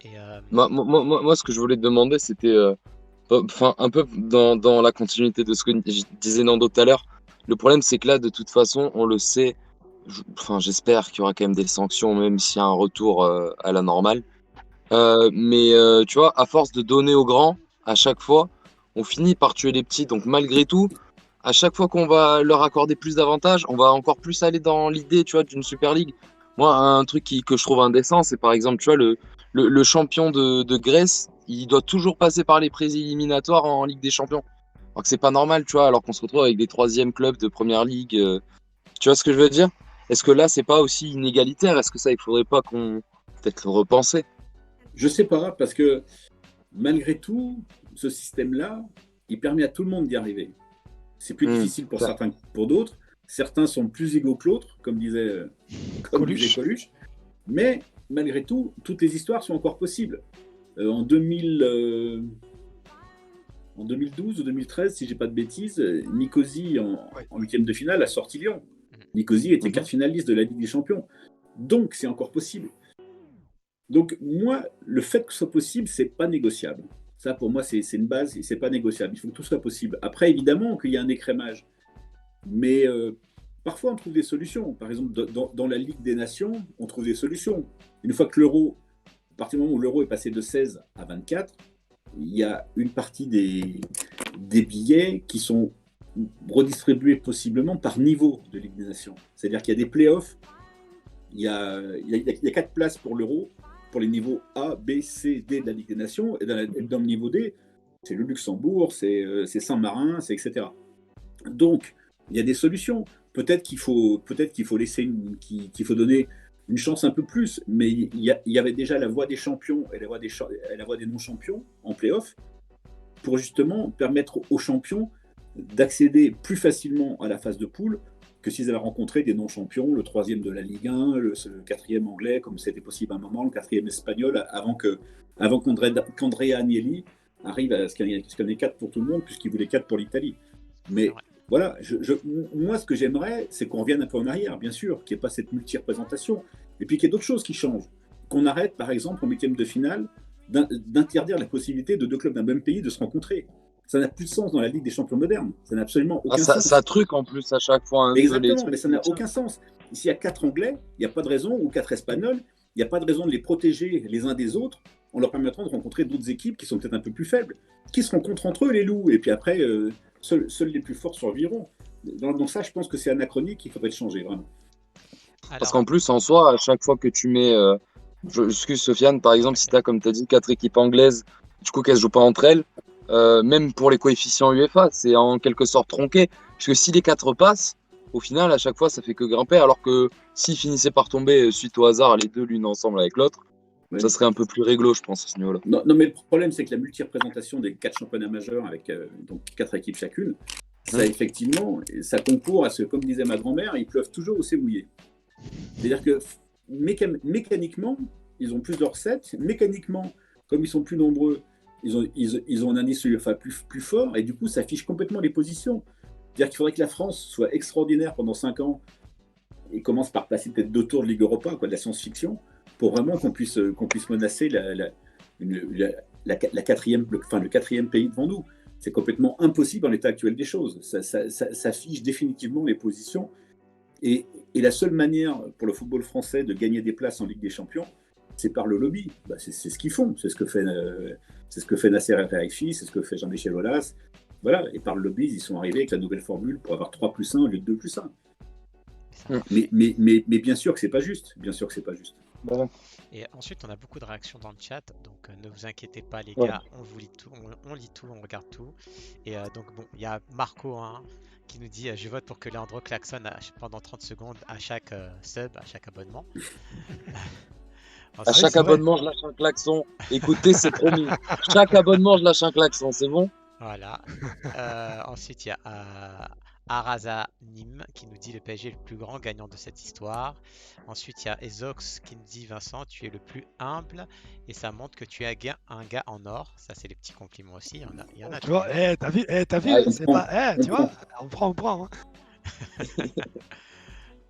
Et Moi, ce que je voulais te demander, c'était un peu dans la continuité de ce que disait Nando tout à l'heure. Le problème, c'est que là, de toute façon, on le sait. J'espère qu'il y aura quand même des sanctions, même s'il y a un retour à la normale. Mais tu vois, à force de donner aux grands, à chaque fois, on finit par tuer les petits. Donc malgré tout, à chaque fois qu'on va leur accorder plus d'avantages, on va encore plus aller dans l'idée, tu vois, d'une Super League. Moi, un truc que je trouve indécent, c'est par exemple, tu vois, le champion de Grèce, il doit toujours passer par les pré-éliminatoires en Ligue des Champions. Alors que c'est pas normal, tu vois, alors qu'on se retrouve avec des troisièmes clubs de Première Ligue. Tu vois ce que je veux dire? Est-ce que là, c'est pas aussi inégalitaire? Est-ce que ça, il faudrait pas qu'on peut-être le repenser? Je sais pas, parce que malgré tout, ce système-là, il permet à tout le monde d'y arriver. C'est plus difficile pour certains que pour d'autres. Certains sont plus égaux que l'autre, comme disait Coluche. Mais malgré tout, toutes les histoires sont encore possibles. En 2012 ou 2013, si je n'ai pas de bêtises, Nicosie, en huitième de finale, a sorti Lyon. Nicosie était quart finaliste de la Ligue des Champions. Donc, c'est encore possible. Donc, moi, le fait que ce soit possible, c'est pas négociable. Ça, pour moi, c'est une base et c'est pas négociable. Il faut que tout soit possible. Après, évidemment, qu'il y a un écrémage. Mais parfois, on trouve des solutions. Par exemple, dans la Ligue des Nations, on trouve des solutions. Une fois que à partir du moment où l'euro est passé de 16 à 24, il y a une partie des billets qui sont redistribués possiblement par niveau de Ligue des Nations. C'est-à-dire qu'il y a des playoffs. Il y a 4 places pour l'euro, pour les niveaux A, B, C, D de la Ligue des Nations. Et dans le niveau D, c'est le Luxembourg, c'est Saint-Marin, c'est etc. Donc, il y a des solutions. Peut-être qu'il faut qu'il faut donner une chance un peu plus, mais il y avait déjà la voie des champions et la voie des non-champions en play-off pour justement permettre aux champions d'accéder plus facilement à la phase de poule que s'ils avaient rencontré des non-champions, le 3e de la Ligue 1, le 4e anglais, comme c'était possible à un moment, le 4e espagnol, avant qu'Andrea Agnelli arrive à ce qu'il y en ait 4 pour tout le monde, puisqu'il voulait 4 pour l'Italie. Mais voilà, moi, ce que j'aimerais, c'est qu'on revienne un peu en arrière, bien sûr, qu'il n'y ait pas cette multi-représentation, et puis qu'il y ait d'autres choses qui changent. Qu'on arrête, par exemple, en 8e de finale, d'interdire la possibilité de 2 clubs d'un même pays de se rencontrer. Ça n'a plus de sens dans la Ligue des champions moderne. Ça n'a absolument aucun sens. Ça truc en plus à chaque fois. Exactement, mais ça n'a aucun sens. S'il y a 4 Anglais, il n'y a pas de raison, ou 4 Espagnols, il n'y a pas de raison de les protéger les uns des autres en leur permettant de rencontrer d'autres équipes qui sont peut-être un peu plus faibles, qui se rencontrent entre eux, les loups, et puis après, seuls les plus forts survivront. Donc ça, je pense que c'est anachronique, il faudrait le changer, vraiment. Parce qu'en plus, en soi, à chaque fois que tu mets... excuse Sofiane, par exemple, si tu as, comme tu as dit, 4 équipes anglaises, du coup, qu'elles ne jouent pas entre elles, même pour les coefficients UEFA, c'est en quelque sorte tronqué. Parce que si les 4 passent, au final, à chaque fois, ça fait que grimper. Alors que s'ils finissaient par tomber suite au hasard, les deux l'une ensemble avec l'autre, ça serait un peu plus réglo, je pense, à ce niveau-là. Non, mais le problème, c'est que la multi-représentation des 4 championnats majeurs avec donc 4 équipes chacune, ça effectivement, ça concourt à ce, comme disait ma grand-mère, ils pleuvent toujours où c'est mouillé. C'est-à-dire que mécaniquement, ils ont plus de recettes. Mécaniquement, comme ils sont plus nombreux, ils ont un indice UEFA plus fort, et du coup, ça fiche complètement les positions. C'est-à-dire qu'il faudrait que la France soit extraordinaire pendant 5 ans et commence par passer peut-être 2 tours de Ligue Europa, de la science-fiction, pour vraiment qu'on puisse menacer le 4e pays devant nous. C'est complètement impossible en l'état actuel des choses. Ça fiche définitivement les positions. Et la seule manière pour le football français de gagner des places en Ligue des Champions, c'est par le lobby. C'est ce qu'ils font. C'est ce que fait Nasser El-Khelaifi, c'est ce que fait Jean-Michel Aulas. Voilà. Et par le lobby, ils sont arrivés avec la nouvelle formule pour avoir 3+1 au lieu de 2+1. Mais bien sûr que c'est pas juste. Bien sûr que c'est pas juste. Bon. Et ensuite, on a beaucoup de réactions dans le chat, donc ne vous inquiétez pas les Ouais. gars, on vous lit tout, on lit tout, on regarde tout. Et donc bon, il y a Marco hein, qui nous dit je vote pour que Leandro klaxonne pendant 30 secondes à chaque sub, à chaque abonnement. À Ensuite, chaque c'est vrai. abonnement, je lâche un klaxon. Écoutez, c'est promis. Chaque abonnement, je lâche un klaxon, c'est bon? voilà. Ensuite, il y a Araza Nim qui nous dit le PSG est le plus grand gagnant de cette histoire. Ensuite, il y a Ezox qui nous dit Vincent, tu es le plus humble et ça montre que tu es un gars en or. Ça, c'est les petits compliments aussi. Il y en a Tu tous les vois, jours. t'as vu, Ah, c'est pas, tu vois, on prend.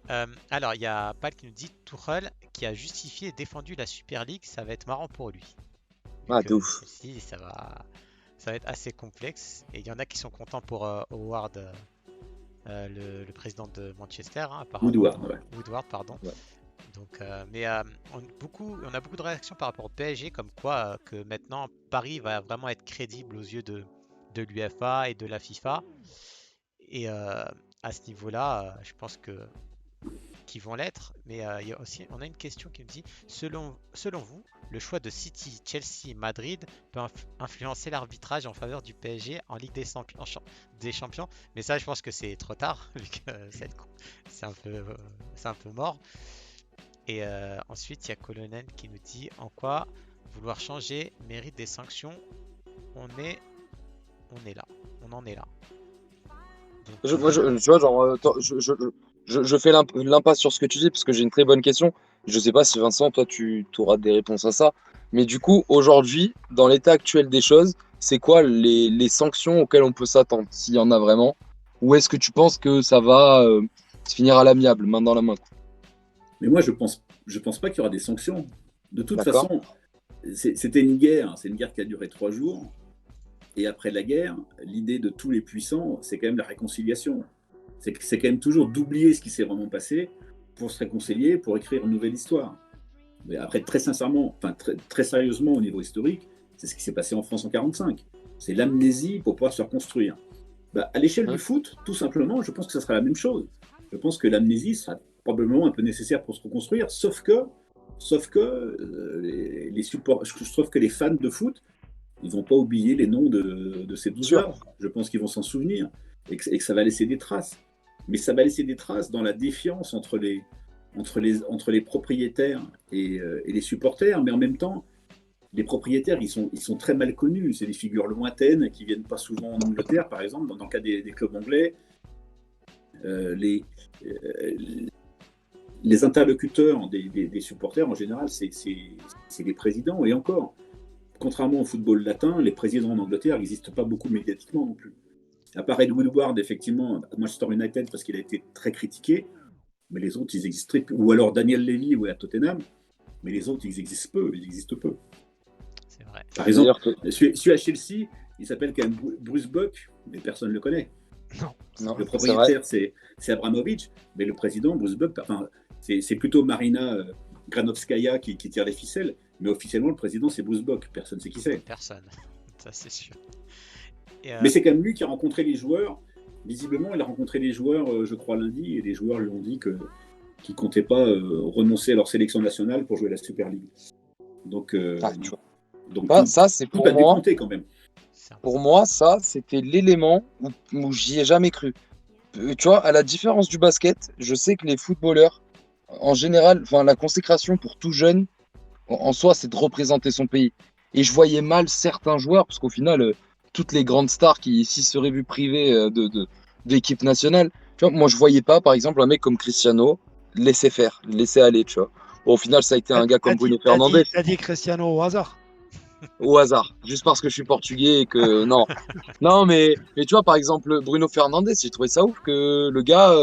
Hein. Alors, il y a Pal qui nous dit Tuchel qui a justifié et défendu la Super League, ça va être marrant pour lui. Vu Ah, que de ouf. celle-ci, ça va être assez complexe. Et il y en a qui sont contents pour Howard, le président de Manchester, hein, apparemment. Woodward, ouais. Woodward, pardon. Ouais. Donc, on a beaucoup de réactions par rapport au PSG, comme quoi que maintenant Paris va vraiment être crédible aux yeux de l'UEFA et de la FIFA. Et à ce niveau-là, je pense qu'ils vont l'être. Mais il y a aussi, on a une question qui me dit, selon vous, le choix de City, Chelsea et Madrid peut influencer l'arbitrage en faveur du PSG en Ligue des Champions. Mais ça, je pense que c'est trop tard, vu que c'est un peu mort. Et ensuite, il y a Colonel qui nous dit en quoi vouloir changer mérite des sanctions. On est là. On en est là. Donc, Moi, tu vois, genre, je fais l'impasse sur ce que tu dis parce que j'ai une très bonne question. Je sais pas si Vincent, toi, tu auras des réponses à ça. Mais du coup, aujourd'hui, dans l'état actuel des choses, c'est quoi les sanctions auxquelles on peut s'attendre, s'il y en a vraiment? Ou est-ce que tu penses que ça va se finir à l'amiable, main dans la main? Mais moi, je pense pas qu'il y aura des sanctions. De toute D'accord. façon, c'était une guerre. C'est une guerre qui a duré 3 jours. Et après la guerre, l'idée de tous les puissants, c'est quand même la réconciliation. C'est quand même toujours d'oublier ce qui s'est vraiment passé pour se réconcilier, pour écrire une nouvelle histoire. Mais après, très sincèrement, enfin très sérieusement au niveau historique, c'est ce qui s'est passé en France en 1945. C'est l'amnésie pour pouvoir se reconstruire. Bah, à l'échelle du foot, tout simplement, je pense que ça sera la même chose. Je pense que l'amnésie sera probablement un peu nécessaire pour se reconstruire, sauf que sauf que les fans de foot, ils vont pas oublier les noms de ces 12-là. Je pense qu'ils vont s'en souvenir et que ça va laisser des traces. Mais ça va laisser des traces dans la défiance entre les propriétaires et les supporters. Mais en même temps, les propriétaires, ils sont très mal connus. C'est des figures lointaines qui viennent pas souvent en Angleterre, par exemple, dans le cas des clubs anglais. Les interlocuteurs des supporters, en général, c'est les présidents. Et encore, contrairement au football latin, les présidents en Angleterre n'existent pas beaucoup médiatiquement non plus. À part Ed Woodward, effectivement, à Manchester United, parce qu'il a été très critiqué, mais les autres, ils existent très peu. Ou alors Daniel Levy, ou à Tottenham, mais les autres, ils existent peu. c'est vrai. Par exemple, celui à Chelsea, il s'appelle quand même Bruce Buck, mais personne ne le connaît. Non, Le propriétaire, c'est Abramovich, mais le président, Bruce Buck, enfin, c'est plutôt Marina Granovskaya qui tire les ficelles, mais officiellement, le président, c'est Bruce Buck. Personne ne sait qui c'est. Personne, ça c'est sûr. Mais c'est quand même lui qui a rencontré les joueurs. Visiblement, il a rencontré les joueurs, je crois, lundi, et les joueurs lui ont dit qu'ils ne comptaient pas renoncer à leur sélection nationale pour jouer la Super League. Donc, ça, c'est tout pour a moi. décompté quand même. Pour moi, ça, c'était l'élément où j'y ai jamais cru. Tu vois, à la différence du basket, je sais que les footballeurs, en général, enfin, la consécration pour tout jeune, en soi, c'est de représenter son pays. Et je voyais mal certains joueurs, parce qu'au final, toutes les grandes stars qui ici seraient vues privées de l'équipe nationale, tu vois, moi, je voyais pas, par exemple, un mec comme Cristiano laisser faire, laisser aller, tu vois. Bon, au final, ça a été un gars comme Bruno Fernandes. T'as dit Cristiano au hasard. Au hasard, juste parce que je suis portugais et que non mais tu vois par exemple Bruno Fernandes, j'ai trouvé ça ouf que le gars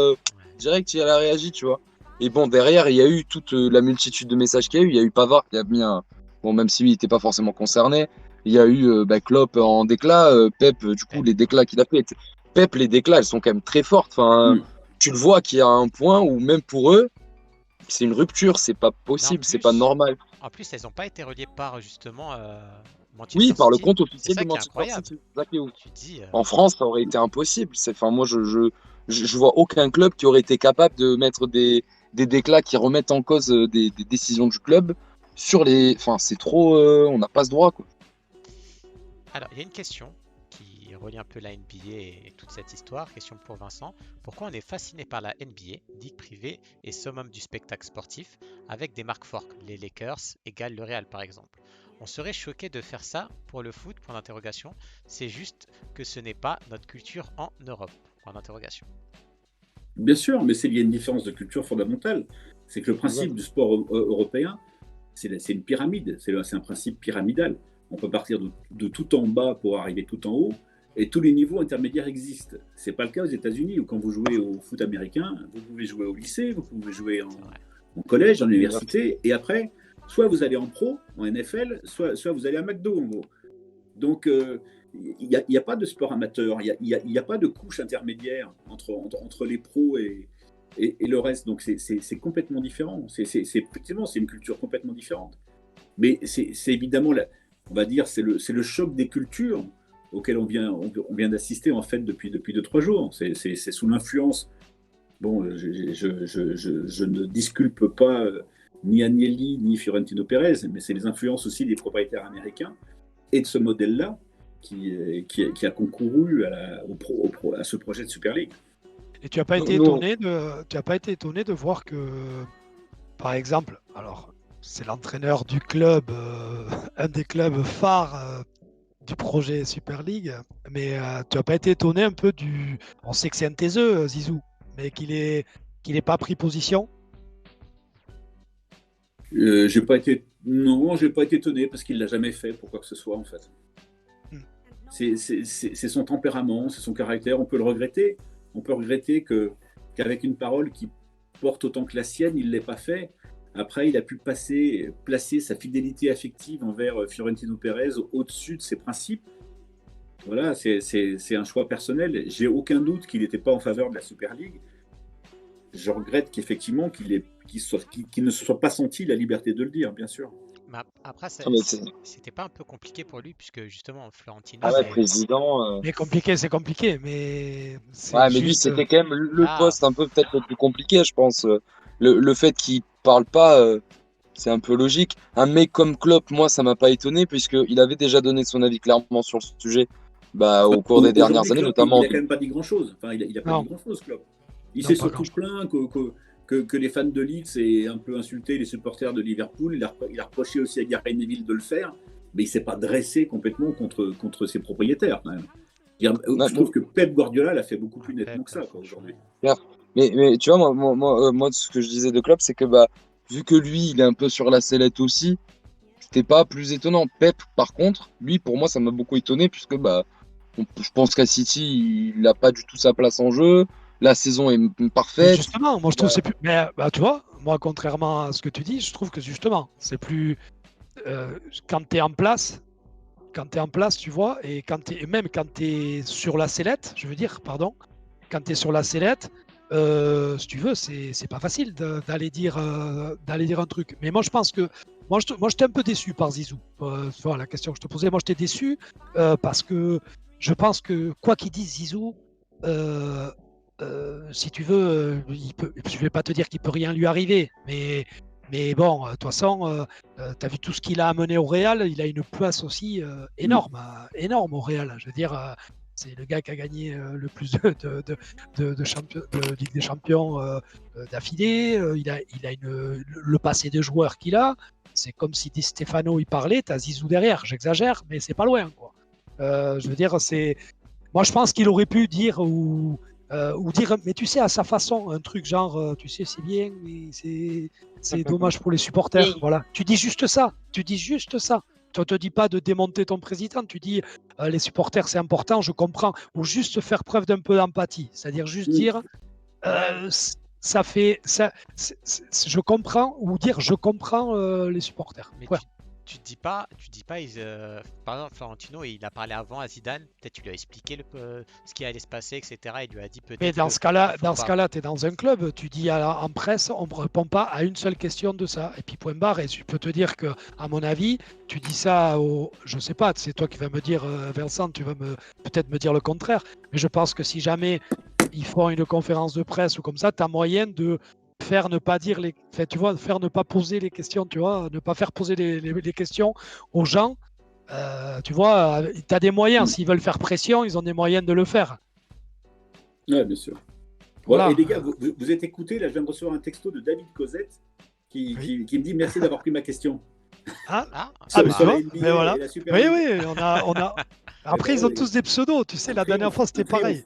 direct il a réagi, tu vois. Et bon derrière il y a eu toute la multitude de messages qu'il y a eu Pavard qui a mis un bon même si lui il était pas forcément concerné, il y a eu Klopp en déclat, Pep du coup les déclats qu'il a fait, Pep les déclats elles sont quand même très fortes. Enfin tu le vois qu'il y a un point où même pour eux c'est une rupture, c'est pas possible, c'est pas normal. En plus, elles n'ont pas été reliées par justement Manchester Oui, par le City. compte C'est officiel ça de qui est Manchester incroyable. City. Exactement. Tu te dis, En France, ça aurait été impossible. Enfin, moi, je vois aucun club qui aurait été capable de mettre des déclats qui remettent en cause des décisions du club sur les. Enfin, c'est trop. On n'a pas ce droit, quoi. Alors, il y a une question qui relie un peu la NBA et toute cette histoire. Question pour Vincent. Pourquoi on est fasciné par la NBA, ligue privée et summum du spectacle sportif, avec des marques fortes, les Lakers égale le Real par exemple? On serait choqué de faire ça pour le foot, point d'interrogation. C'est juste que ce n'est pas notre culture en Europe, point d'interrogation. Bien sûr, mais il y a une différence de culture fondamentale. C'est que le principe du sport européen, c'est une pyramide, c'est un principe pyramidal. On peut partir de tout en bas pour arriver tout en haut, et tous les niveaux intermédiaires existent. C'est pas le cas aux États-Unis, où quand vous jouez au foot américain, vous pouvez jouer au lycée, vous pouvez jouer en collège, en université, et après, soit vous allez en pro, en NFL, soit vous allez à McDo, en gros. Donc, il n'y a pas de sport amateur, il n'y a pas de couche intermédiaire entre les pros et le reste. Donc, c'est complètement différent. Effectivement, c'est une culture complètement différente. Mais c'est évidemment, on va dire, c'est le choc des cultures auquel on vient d'assister en fait depuis 2-3 jours. C'est sous l'influence. Bon, je ne disculpe pas ni Agnelli ni Fiorentino Pérez, mais c'est les influences aussi des propriétaires américains et de ce modèle-là qui a concouru à ce projet de Super League. Et tu n'as pas été étonné de voir que, par exemple, alors c'est l'entraîneur du club, un des clubs phares du projet Super League, mais tu n'as pas été étonné un peu du. On sait que c'est un taiseux, Zizou, mais qu'il ait pas pris position. J'ai pas été étonné parce qu'il l'a jamais fait pour quoi que ce soit en fait. C'est son tempérament, c'est son caractère. On peut le regretter. On peut regretter qu'avec une parole qui porte autant que la sienne, il ne l'ait pas fait. Après, il a pu placer sa fidélité affective envers Fiorentino Pérez au-dessus de ses principes. Voilà, c'est un choix personnel. J'ai aucun doute qu'il n'était pas en faveur de la Super League. Je regrette qu'effectivement, qu'il ne se soit pas senti la liberté de le dire, bien sûr. Mais après, c'était pas un peu compliqué pour lui, puisque justement, Florentino. Ah ouais, président. Mais compliqué, c'est compliqué, mais. Ouais, mais lui, c'était quand même le poste un peu peut-être le plus compliqué, je pense. Le fait qu'il parle pas, c'est un peu logique. Un mec comme Klopp, moi, ça m'a pas étonné, puisqu'il avait déjà donné son avis clairement sur le sujet au cours des dernières années, Klopp, notamment. Il n'a quand même pas dit grand-chose. Enfin, il a pas dit grand-chose, Klopp. Il s'est surtout plaint que les fans de Leeds aient un peu insulté les supporters de Liverpool. Il a reproché aussi à Gary Neville de le faire, mais il ne s'est pas dressé complètement contre ses propriétaires, quand même. Je trouve que Pep Guardiola l'a fait beaucoup plus nettement que ça aujourd'hui. Mais tu vois, moi, ce que je disais de Klopp, c'est que vu que lui, il est un peu sur la sellette aussi, c'était pas plus étonnant. Pep, par contre, lui, pour moi, ça m'a beaucoup étonné, puisque je pense qu'à City, il n'a pas du tout sa place en jeu. La saison est parfaite. Mais justement, moi je trouve que c'est plus. Mais tu vois, moi, contrairement à ce que tu dis, je trouve que justement, c'est plus. Quand tu es en place, tu vois, et même quand tu es sur la sellette, je veux dire, pardon, quand tu es sur la sellette, si tu veux, c'est pas facile d'aller dire un truc. Mais moi, je pense que. Moi, j'étais un peu déçu par Zizou. Voilà la question que je te posais. Moi, j'étais déçu parce que je pense que, quoi qu'il dise Zizou, si tu veux, je vais pas te dire qu'il peut rien lui arriver, mais bon, de toute façon, tu as vu tout ce qu'il a amené au Real, il a une place aussi énorme au Real. Je veux dire, c'est le gars qui a gagné le plus de Ligue des Champions d'affilée. Il a le passé de joueur qu'il a. C'est comme si Di Stefano il parlait, tu as Zizou derrière. J'exagère, mais c'est pas loin, quoi. Je veux dire, moi, je pense qu'il aurait pu dire ou dire, mais tu sais, à sa façon, un truc genre, tu sais, c'est bien, mais c'est dommage pour les supporters. Voilà. Tu dis juste ça. Tu ne te dis pas de démonter ton président. Tu dis, les supporters, c'est important, je comprends. Ou juste faire preuve d'un peu d'empathie. C'est-à-dire juste dire, ça fait. Je comprends, ou dire, je comprends les supporters. Mais tu te dis pas, par exemple, Florentino, il a parlé avant à Zidane, peut-être tu lui as expliqué ce qui allait se passer, etc. Il lui a dit peut-être. Mais dans ce cas-là, tu es dans un club, tu dis en presse, on ne répond pas à une seule question de ça. Et puis point barre, et je peux te dire que, à mon avis, tu dis ça je sais pas, c'est toi qui vas me dire, Vincent, tu vas peut-être me dire le contraire. Mais je pense que si jamais ils font une conférence de presse ou comme ça, tu as moyen de faire ne pas dire les, enfin, tu vois, faire ne pas poser les questions, tu vois, ne pas faire poser les questions aux gens. Tu vois, tu as des moyens. S'ils veulent faire pression, ils ont des moyens de le faire. Ouais, bien sûr. Bon, Voilà. et les gars, vous êtes écoutés, là, je viens de recevoir un texto de David Cosette qui, Oui. qui me dit merci d'avoir pris ma question. Ah, Ah, mais Sur tu la vois, NBA mais voilà. et la Super Oui, League. oui, on a. Après, Eh ils ben, ont tous des pseudos. Tu sais, un la dernière triomphe, fois, un c'était triomphe. pareil.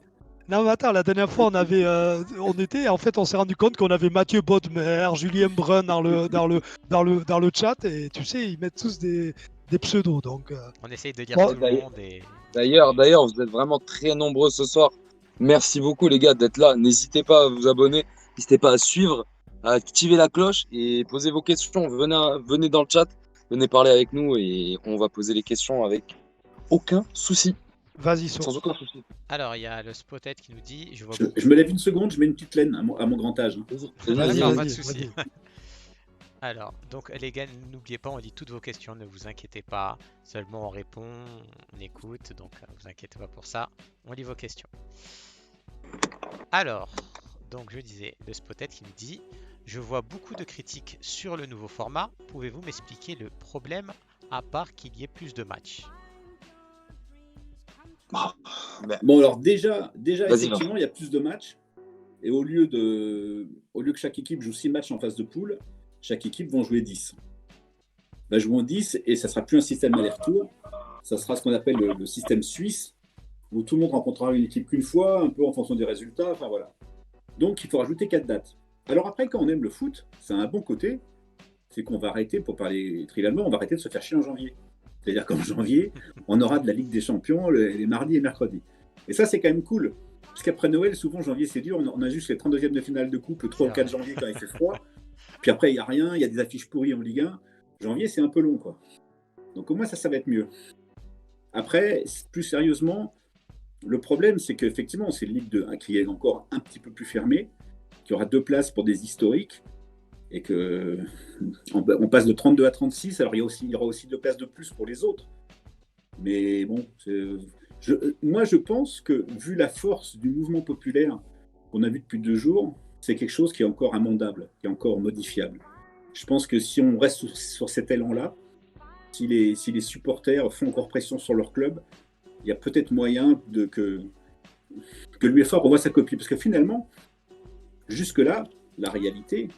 Non, mais attends, la dernière fois, on fait, on s'est rendu compte qu'on avait Mathieu Bodmer, Julien Brun dans le chat, et tu sais, ils mettent tous des pseudos. Donc, on essaye de lire bon, tout le monde et D'ailleurs, vous êtes vraiment très nombreux ce soir. Merci beaucoup les gars d'être là. N'hésitez pas à vous abonner, n'hésitez pas à suivre, à activer la cloche et poser vos questions. Venez dans le chat, venez parler avec nous et on va poser les questions avec aucun souci. vas-y, So. Sans aucun souci. alors il y a le Spotted qui nous dit je vois Je me lève une seconde, je mets une petite laine à mon grand âge. Vas-y, Vas-y, D'accord, vas-y. pas de vas-y, souci. vas-y. Alors, donc les gars, n'oubliez pas, on lit toutes vos questions, ne vous inquiétez pas. Seulement on répond, on écoute, donc vous inquiétez pas pour ça. On lit vos questions. Alors, donc je disais, le Spotted qui me dit je vois beaucoup de critiques sur le nouveau format. Pouvez-vous m'expliquer le problème à part qu'il y ait plus de matchs? Bon, alors déjà Vas-y, effectivement, il y a plus de matchs. Et au lieu que chaque équipe joue 6 matchs en phase de poule, chaque équipe va en jouer 10. Va jouer en 10 et ça ne sera plus un système aller-retour. Ça sera ce qu'on appelle le système suisse, où tout le monde rencontrera une équipe qu'une fois, un peu en fonction des résultats. Enfin voilà. Donc il faut rajouter 4 dates. Alors après, quand on aime le foot, c'est un bon côté, c'est qu'on va arrêter, pour parler trivialement, on va arrêter de se faire chier en janvier. C'est-à-dire qu'en janvier, on aura de la Ligue des Champions les mardis et mercredis. Et ça, c'est quand même cool. Parce qu'après Noël, souvent, janvier, c'est dur. On a juste les 32e de finale de coupe le 3 ou 4 janvier quand il fait froid. Puis après, il n'y a rien. Il y a des affiches pourries en Ligue 1. Janvier, c'est un peu long, quoi. Donc au moins, ça va être mieux. Après, plus sérieusement, le problème, c'est qu'effectivement, c'est une Ligue 2 qui est encore un petit peu plus fermée, qui aura 2 places pour des historiques, et qu'on passe de 32 à 36. Alors, il y aura aussi 2 places de plus pour les autres. Mais bon, moi, je pense que, vu la force du mouvement populaire qu'on a vu depuis 2 jours, c'est quelque chose qui est encore amendable, qui est encore modifiable. Je pense que si on reste sur cet élan-là, si les supporters font encore pression sur leur club, il y a peut-être moyen que l'UEFA revoie sa copie. Parce que finalement, jusque-là, la réalité,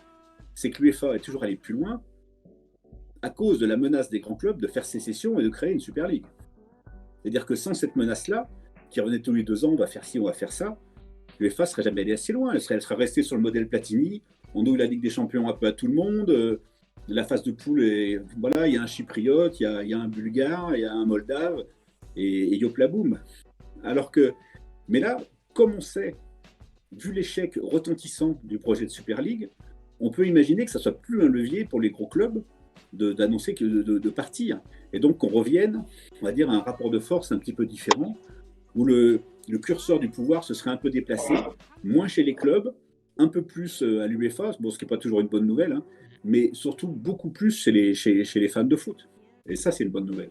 c'est que l'UEFA est toujours allé plus loin à cause de la menace des grands clubs de faire sécession et de créer une Super League. C'est-à-dire que sans cette menace-là, qui revenait tous les 2 ans, on va faire ci, on va faire ça, l'UEFA ne serait jamais allée assez loin. Elle serait restée sur le modèle Platini. On ouvre la Ligue des Champions un peu à tout le monde. La phase de poule, voilà, il y a un Chypriote, il y a un Bulgare, il y a un Moldave, et yopla boum. Mais là, comme on sait, vu l'échec retentissant du projet de Super League, on peut imaginer que ça soit plus un levier pour les gros clubs d'annoncer de partir. Et donc qu'on revienne, on va dire, à un rapport de force un petit peu différent, où le curseur du pouvoir se serait un peu déplacé, moins chez les clubs, un peu plus à l'UEFA, bon, ce qui n'est pas toujours une bonne nouvelle, hein, mais surtout beaucoup plus chez les fans de foot. Et ça, c'est une bonne nouvelle.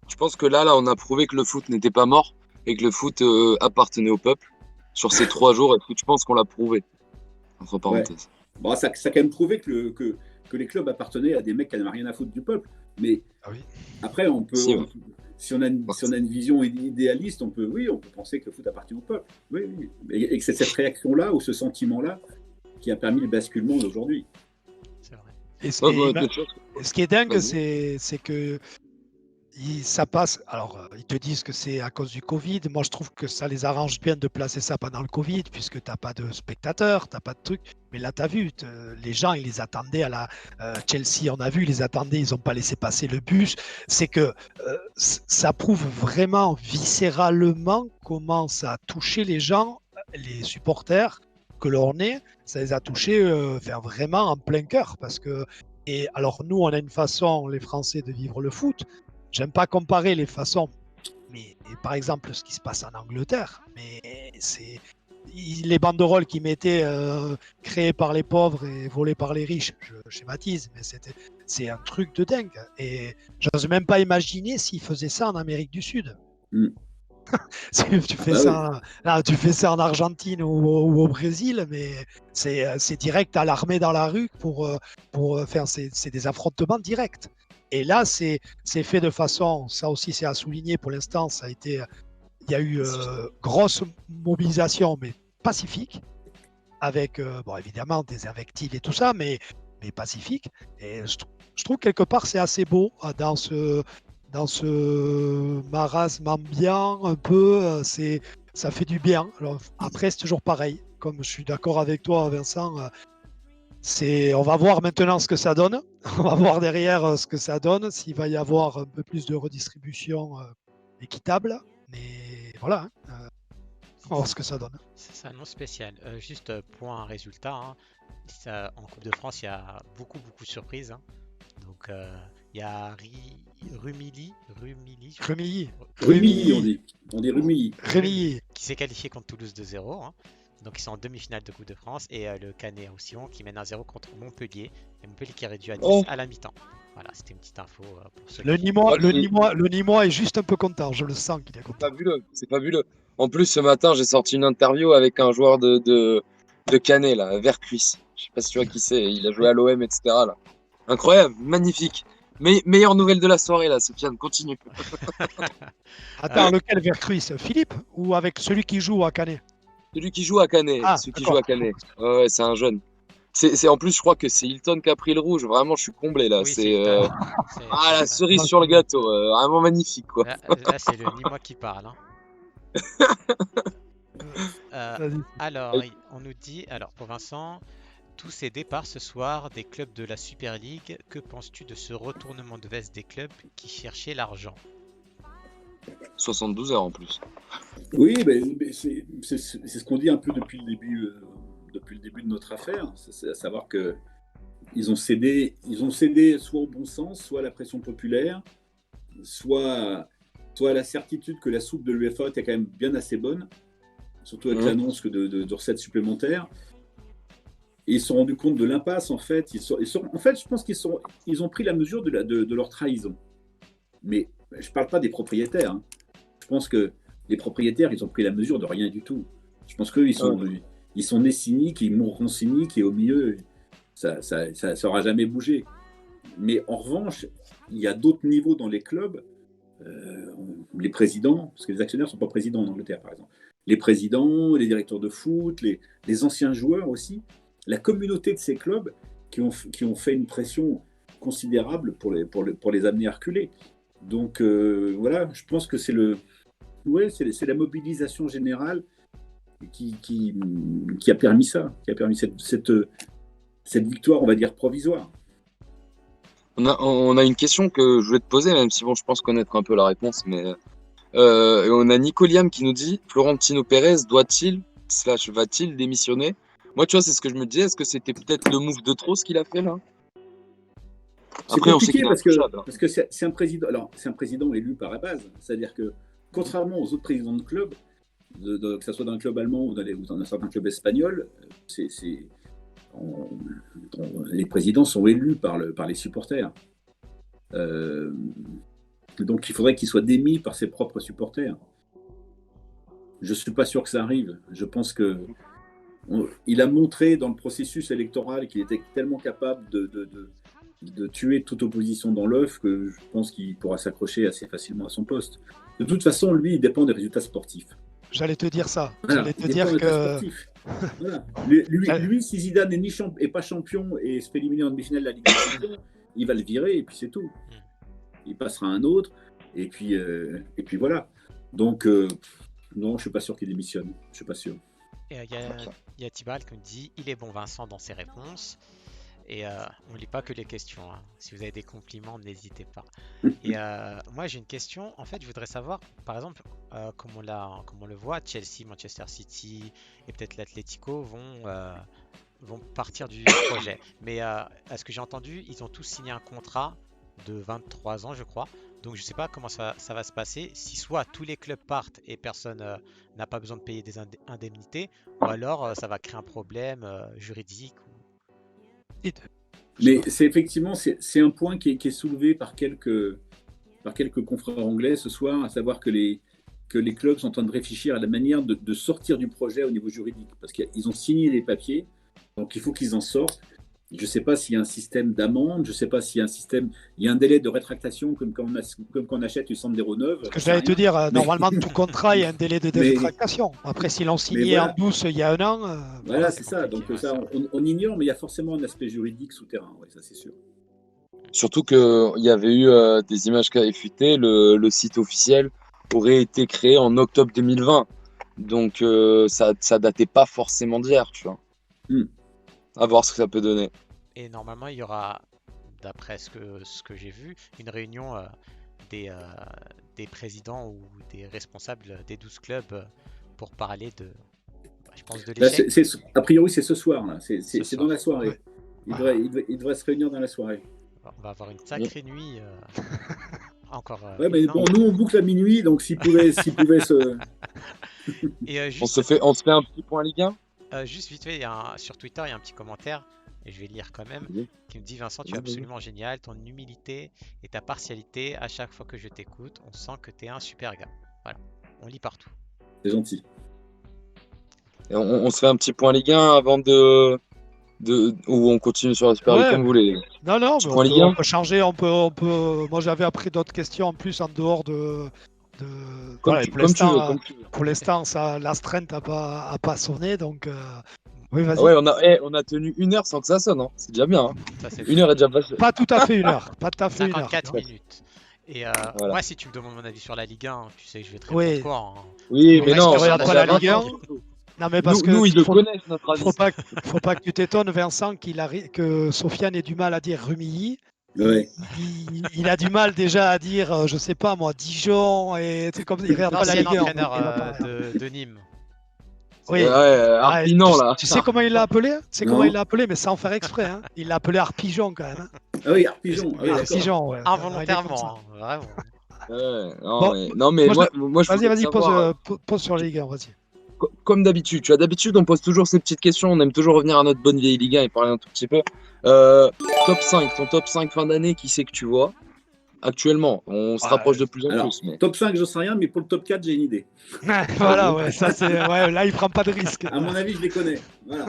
Je pense que là, on a prouvé que le foot n'était pas mort et que le foot appartenait au peuple. Sur ces 3 jours, je pense qu'on l'a prouvé. Entre parenthèses. Ouais. Bon, ça a quand même prouvé que les clubs appartenaient à des mecs qui n'avaient rien à foutre du peuple. Mais après, on peut, si on a une vision idéaliste, on peut penser que le foot appartient au peuple. Oui. Et que c'est cette réaction-là ou ce sentiment-là qui a permis le basculement d'aujourd'hui. c'est vrai. Et ce qui est dingue, c'est que ça passe. Alors, ils te disent que c'est à cause du Covid. Moi, je trouve que ça les arrange bien de placer ça pendant le Covid, puisque tu n'as pas de spectateurs, tu n'as pas de trucs. Mais là, tu as vu, les gens, ils les attendaient à la Chelsea, on a vu, ils les attendaient, ils n'ont pas laissé passer le bus. C'est que ça prouve vraiment viscéralement comment ça a touché les gens, les supporters que l'on est. Ça les a touchés vraiment en plein cœur. Et alors, nous, on a une façon, les Français, de vivre le foot. J'aime pas comparer les façons, mais par exemple ce qui se passe en Angleterre, mais c'est les banderoles qui mettaient créées par les pauvres et volées par les riches, je schématise, mais c'est un truc de dingue. Et j'ose même pas imaginer s'ils faisaient ça en Amérique du Sud. Tu fais Bah oui. ça, là, tu fais ça en Argentine ou au Brésil, mais c'est direct à l'armée dans la rue pour faire. C'est des affrontements directs. Et là, c'est fait de façon, ça aussi c'est à souligner pour l'instant, il y a eu grosse mobilisation, mais pacifique, avec, bon, évidemment des invectives et tout ça, mais pacifique. Et je trouve quelque part c'est assez beau dans ce marasme ambiant un peu, ça fait du bien. Alors, après, c'est toujours pareil. Comme je suis d'accord avec toi, Vincent, on va voir maintenant ce que ça donne. On va voir derrière ce que ça donne, s'il va y avoir un peu plus de redistribution équitable. Mais voilà, on va voir ce que ça donne. C'est un nom spécial. Juste point résultat, hein. En Coupe de France, il y a beaucoup de surprises, hein. Donc, il y a Rumilly, je crois, Remilly, Rumilly, on Remilly, dit. On dit Rumilly. Remilly. qui s'est qualifié contre Toulouse 2-0, hein. Donc, ils sont en demi-finale de Coupe de France. Et le Canet Roussillon qui mène 1-0 contre Montpellier. Et Montpellier qui est réduit à 10 Oh, à la mi-temps. Voilà, c'était une petite info pour ceux Le qui. Nîmois, oh, le Nîmois, le Nîmois est juste un peu content. Je le sens qu'il est c'est content. fabuleux, c'est fabuleux. En plus, ce matin, j'ai sorti une interview avec un joueur de Canet, là, Vercuis. Je sais pas si tu vois qui c'est, il a joué à l'OM, etc. Là. Incroyable, magnifique. Meilleure nouvelle de la soirée, là, Sofiane, continue. Attends, lequel Vercruis? Philippe ou avec celui qui joue à Canet? Celui qui joue à Canet, Ah, celui qui joue d'accord. à Canet. Ouais, ouais, c'est un jeune. En plus, je crois que c'est Hilton qui a pris le rouge. Vraiment, je suis comblé là. Oui, c'est C'est Hilton. C'est la Hilton. cerise sur le gâteau. Vraiment magnifique, quoi. Là, c'est le Nîmois qui parle, hein. Euh, Vas-y. alors, on nous dit, alors pour Vincent, tous ces départs ce soir des clubs de la Super League, que penses-tu de ce retournement de veste des clubs qui cherchaient l'argent? 72 heures en plus. Oui, mais c'est ce qu'on dit un peu depuis le début de notre affaire. C'est à savoir que ils ont cédé soit au bon sens, soit à la pression populaire, soit à la certitude que la soupe de l'UEFA était quand même bien assez bonne, surtout avec l'annonce de recettes supplémentaires. Et ils se sont rendus compte de l'impasse, en fait. En fait, je pense ils ont pris la mesure de leur trahison. Mais je ne parle pas des propriétaires, hein. Je pense que les propriétaires, ils ont pris la mesure de rien du tout. Je pense qu'eux, ils sont nés cyniques, ils mourront cyniques, et au milieu, ça n'aura jamais bougé. Mais en revanche, il y a d'autres niveaux dans les clubs. Les présidents, parce que les actionnaires ne sont pas présidents en Angleterre, par exemple. Les présidents, les directeurs de foot, les anciens joueurs aussi, la communauté de ces clubs qui ont fait une pression considérable pour les amener à reculer. Donc voilà, je pense que c'est la mobilisation générale qui a permis ça, qui a permis cette victoire, on va dire, provisoire. On a une question que je voulais te poser, même si bon, je pense connaître un peu la réponse, mais on a Nicoliam qui nous dit Florentino Pérez va-t-il démissionner? Moi, tu vois, c'est ce que je me disais. Est-ce que c'était peut-être le move de trop ce qu'il a fait là? C'est Après, on sait compliqué qu'il est parce intouchable. que c'est un président. Alors, c'est un président élu par la base, c'est-à-dire que contrairement aux autres présidents de club, que ce soit dans un club allemand ou dans un certain club espagnol, les présidents sont élus par les supporters. Donc, il faudrait qu'il soit démis par ses propres supporters. Je ne suis pas sûr que ça arrive. Je pense que il a montré dans le processus électoral qu'il était tellement capable de tuer toute opposition dans l'œuf que je pense qu'il pourra s'accrocher assez facilement à son poste. De toute façon, lui, il dépend des résultats sportifs. J'allais te dire ça. Voilà, J'allais te il dépend dire des résultats que. sportifs. Voilà. Lui, si Zidane n'est pas champion et se fait éliminer en demi-finale de la Ligue des Champions, il va le virer et puis c'est tout. Il passera à un autre et puis voilà. Donc, non, je ne suis pas sûr qu'il démissionne. Je ne suis pas sûr. Et il y a Tibal qui me dit il est bon Vincent dans ses réponses. Et on lit pas que les questions, hein. Si vous avez des compliments, n'hésitez pas. Et moi j'ai une question. En fait, je voudrais savoir, par exemple, comme on le voit, Chelsea, Manchester City et peut-être l'Atlético vont partir du projet. Mais à ce que j'ai entendu, ils ont tous signé un contrat de 23 ans, je crois. Donc je sais pas comment ça va se passer. Si soit tous les clubs partent et personne n'a pas besoin de payer des indemnités, ou alors ça va créer un problème juridique. Mais effectivement, c'est un point qui est soulevé par quelques confrères anglais ce soir, à savoir que que les clubs sont en train de réfléchir à la manière de sortir du projet au niveau juridique. Parce qu'ils ont signé les papiers, donc il faut qu'ils en sortent. Je ne sais pas s'il y a un système d'amende, je ne sais pas s'il y a il y a un délai de rétractation comme quand on achète une Sandero neuve. Ce que j'allais te dire, normalement, tout contrat, il y a un délai de rétractation. Après, s'ils l'ont signé en douce il y a un an. Voilà, c'est ça. Donc, ça, on ignore, mais il y a forcément un aspect juridique souterrain, ouais, ça c'est sûr. Surtout qu'il y avait eu des images qui avaient fuité, le site officiel aurait été créé en octobre 2020. Donc ça datait pas forcément d'hier, tu vois. À voir ce que ça peut donner. Et normalement, il y aura, d'après ce que j'ai vu, une réunion des présidents ou des responsables des 12 clubs pour parler je pense, de l'échec. A priori, c'est ce soir, là. C'est soir. dans la soirée. Ouais. Il devrait se réunir dans la soirée. On va avoir une sacrée nuit. Encore. Ouais, mais bon, nous, on boucle à minuit, donc s'il pouvait se... Et, on se fait un petit point Ligue 1 juste vite fait, sur Twitter, il y a un petit commentaire, et je vais lire quand même, qui me dit: Vincent, tu es absolument génial, ton humilité et ta partialité, à chaque fois que je t'écoute, on sent que tu es un super gars. Voilà, on lit partout. C'est gentil. Et on se fait un petit point Ligue 1 avant ou on continue sur la Super League comme vous voulez. Non, mais on peut changer, on peut... Moi, j'avais appris d'autres questions en plus en dehors de... Comme tu veux. Pour l'instant, l'astreinte n'a pas sonné, donc oui, vas-y. Ouais, on a tenu 1 heure sans que ça sonne, hein. C'est déjà bien. Hein. Ça, 1 heure est déjà passée. Pas tout à fait 1 heure. Pas tout à fait 54 1 heure. minutes. Et voilà. Moi, si tu me demandes mon avis sur la Ligue 1, tu sais que je vais très fort. Hein. Oui, mais non, pas la Ligue 1. Non, mais parce nous, ils le faut, connaissent, notre avis. Faut pas que tu t'étonnes, Vincent, que Sofiane ait du mal à dire Rumilly. Ouais. Il a du mal déjà à dire, je sais pas moi, Dijon, et c'est comme il regarde pas la Ligue 1. L'entraîneur de Nîmes. Oui. Arpinon, là. Tu sais comment il l'a appelé? Comment il l'a appelé, mais sans faire exprès. Hein. Il l'a appelé Arpigeon quand même. Hein. Ah oui, Arpigeon. Arpigeon, ouais. Involontairement, hein, vraiment. Non, mais moi je vas-y, pose sur la Ligue 1, vas-y. Comme d'habitude, d'habitude on pose toujours ces petites questions, on aime toujours revenir à notre bonne vieille Ligue 1 et parler un tout petit peu. Top 5, ton top 5 fin d'année, qui c'est que tu vois actuellement? On se rapproche de plus en plus. Mais... Top 5, je sais rien, mais pour le top 4, j'ai une idée. Voilà, ouais, ça c'est. Ouais, là, il prend pas de risque. À mon avis, je les connais. Voilà.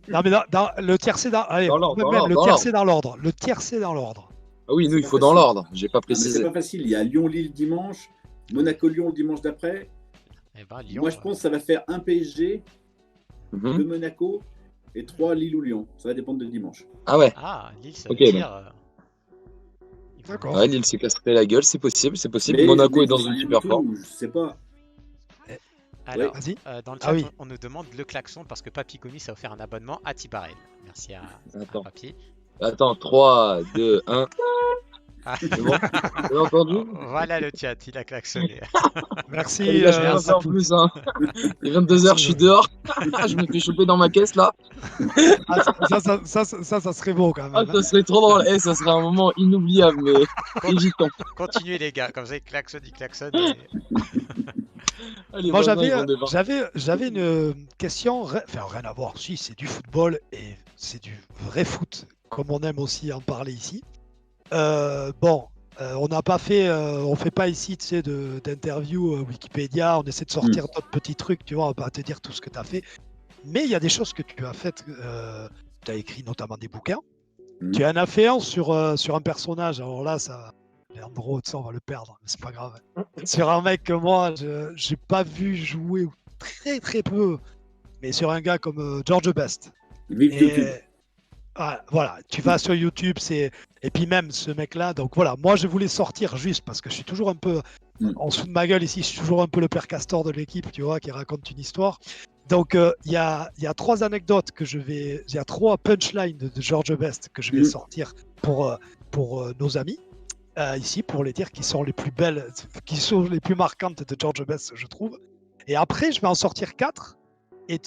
Non, mais dans le tiercé dans. Allez, le tiercé dans l'ordre. Le tiercé dans l'ordre. Ah oui, nous, il faut dans l'ordre. J'ai pas précisé. C'est pas facile. Il y a Lyon-Lille dimanche, Monaco-Lyon le dimanche d'après. Lyon, moi, je pense que ça va faire un PSG, 2 Monaco et 3 Lille ou Lyon. Ça va dépendre de dimanche. Ah ouais. Ah, Lille, ça veut dire... D'accord. Ouais, Lille s'est cassé la gueule, c'est possible. Mais Monaco est dans une super forme. Je sais pas. Alors, dans le chat, on nous demande le klaxon parce que Papy Gomis a offert un abonnement à Tibarel. Merci à Papy. Attends, 3, 2, 1. C'est bon. Vous avez entendu? Voilà le chat, il a klaxonné. Merci. En plus, hein. Il est 22h, je suis dehors. Je me fais choper dans ma caisse là. Ça serait beau quand même. Ah, ça serait trop drôle. Ça serait un moment inoubliable, mais hésitant. Continuez les gars, comme ça il klaxonne. Allez, moi j'avais une question, enfin rien à voir, si c'est du football et c'est du vrai foot, comme on aime aussi en parler ici. On n'a pas fait, on fait pas ici, tu sais, d'interview Wikipédia. On essaie de sortir d'autres petits trucs, tu vois. On va pas te dire tout ce que tu as fait, mais il y a des choses que tu as faites. Tu as écrit notamment des bouquins. Tu en as fait un sur un personnage. Alors là, Leandro, on va le perdre, mais c'est pas grave. Sur un mec que moi, j'ai pas vu jouer très très peu, mais sur un gars comme George Best. Voilà, tu vas sur YouTube, et puis même ce mec-là, donc voilà, moi je voulais sortir juste parce que je suis toujours un peu en dessous de ma gueule ici, je suis toujours un peu le père Castor de l'équipe, tu vois, qui raconte une histoire. Donc il y a 3 anecdotes il y a 3 punchlines de George Best que je vais sortir pour nos amis ici, pour les dire qui sont les plus belles, qui sont les plus marquantes de George Best, je trouve. Et après, je vais en sortir 4. Et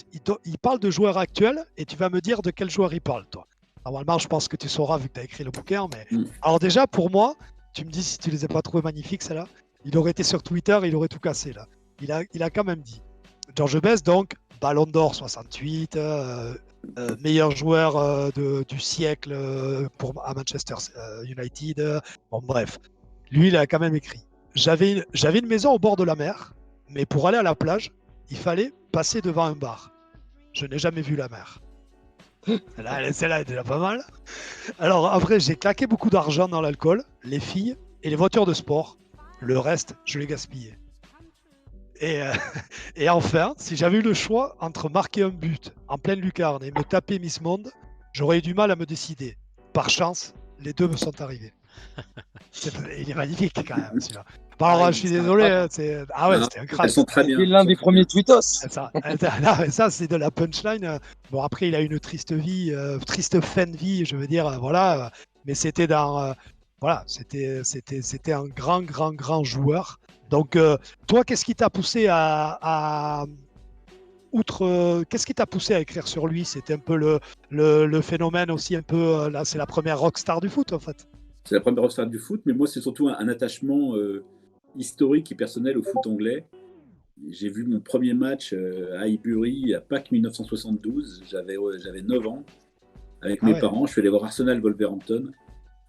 il parle de joueurs actuels et tu vas me dire de quel joueur il parle, toi. Normalement, je pense que tu sauras vu que tu as écrit le bouquin. Mais... Alors déjà, pour moi, tu me dis si tu les as pas trouvés magnifiques, celle-là. Il aurait été sur Twitter, il aurait tout cassé, là. Il a quand même dit. George Best, donc, Ballon d'Or 68, meilleur joueur du siècle à Manchester United. Bon, bref. Lui, il a quand même écrit. J'avais une maison au bord de la mer. mais pour aller à la plage, il fallait passer devant un bar. Je n'ai jamais vu la mer. Celle-là est déjà pas mal. Alors après, j'ai claqué beaucoup d'argent dans l'alcool, les filles et les voitures de sport. Le reste, je l'ai gaspillé. Et, et enfin, si j'avais eu le choix entre marquer un but en pleine lucarne et me taper Miss Monde, j'aurais eu du mal à me décider. Par chance, les deux me sont arrivés. Il est magnifique quand même celui-là. Bon, alors, je suis désolé. Ah ouais, c'était incroyable. Elles sont très bien. C'est l'un des premiers tweetos. Ça, c'est de la punchline. Bon, après, il a une triste vie, triste fin de vie, je veux dire, voilà. Mais c'était voilà, c'était un grand joueur. Donc, toi, qu'est-ce qui t'a poussé qu'est-ce qui t'a poussé à écrire sur lui? C'était un peu le phénomène aussi, un peu. Là, c'est la première rockstar du foot, en fait. C'est la première rockstar du foot, mais moi, c'est surtout un attachement historique et personnel au foot anglais. J'ai vu mon premier match à Highbury à Pâques 1972. J'avais 9 ans. Avec mes parents, je suis allé voir Arsenal-Wolverhampton.